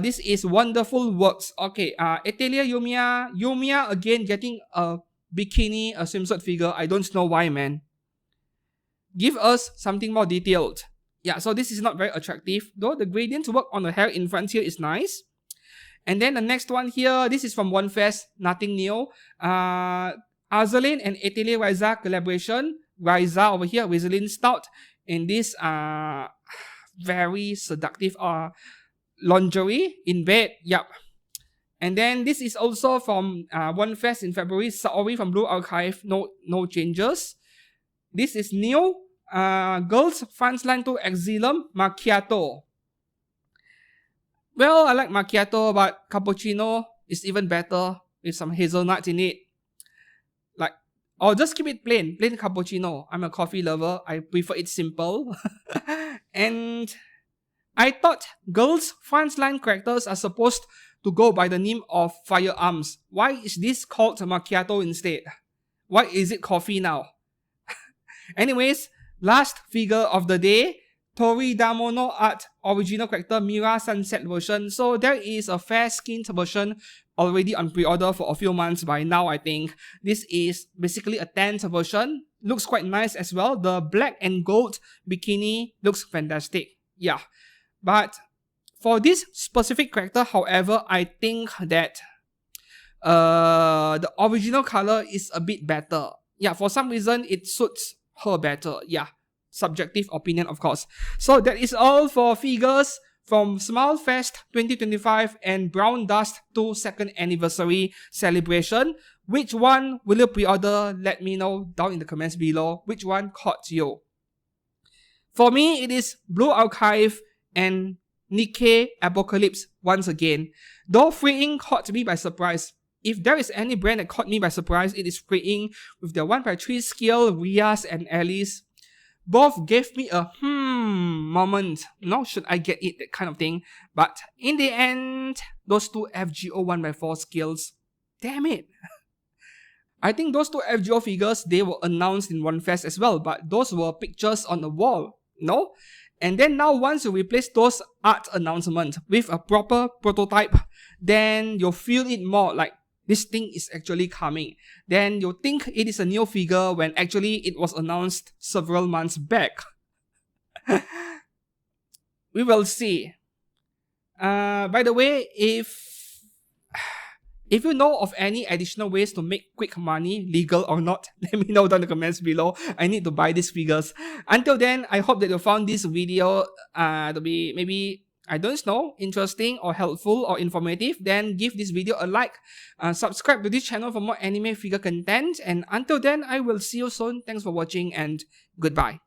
this is Wonderful Works. Okay, Atelier Yumiya. Yumiya again getting a bikini, a swimsuit figure. I don't know why, man. Give us something more detailed. Yeah, so this is not very attractive. Though the gradient work on the hair in front here is nice. And then the next one here, this is from One Fest. Nothing new. Azur Lane and Atelier Ryza collaboration. Ryza over here, Vaseline Stout, in this very seductive lingerie in bed. Yup. And then this is also from One Fest in February. Saori from Blue Archive. No changes. This is new. Girls France Line 2 Exilum Macchiato. Well, I like macchiato, but cappuccino is even better with some hazelnuts in it. Like, Or just keep it plain cappuccino. I'm a coffee lover. I prefer it simple. And I thought girls' front line characters are supposed to go by the name of firearms. Why is this called macchiato instead? Why is it coffee now? Anyways, last figure of the day, Toridamono Art original character Mira Sunset version. So there is a fair skinned version already on pre-order for a few months by now, I think. This is basically a 10th version. Looks quite nice as well. The black and gold bikini looks fantastic. Yeah. But for this specific character, however, I think that the original color is a bit better. Yeah, for some reason, it suits her better. Yeah, subjective opinion, of course. So that is all for figures from Smilefest 2025 and Brown Dust 2 second anniversary celebration. Which one will you pre-order? Let me know down in the comments below. Which one caught you? For me, it is Blue Archive and Nikke Apocalypse once again. Though Freeing caught me by surprise. If there is any brand that caught me by surprise, it is Freeing with the 1x3 scale Rias and Alice. Both gave me a moment. No, should I get it? That kind of thing. But in the end, those two FGO 1x4 scales. Damn it. I think those two FGO figures, they were announced in OneFest as well. But those were pictures on the wall. No? And then now once you replace those art announcements with a proper prototype, then you'll feel it more like this thing is actually coming. Then you think it is a new figure when actually it was announced several months back. We will see. By the way, if you know of any additional ways to make quick money, legal or not, let me know down in the comments below. I need to buy these figures. Until then, I hope that you found this video to be maybe, I don't know, interesting or helpful or informative. Then give this video a like. Subscribe to this channel for more anime figure content. And until then, I will see you soon. Thanks for watching and goodbye.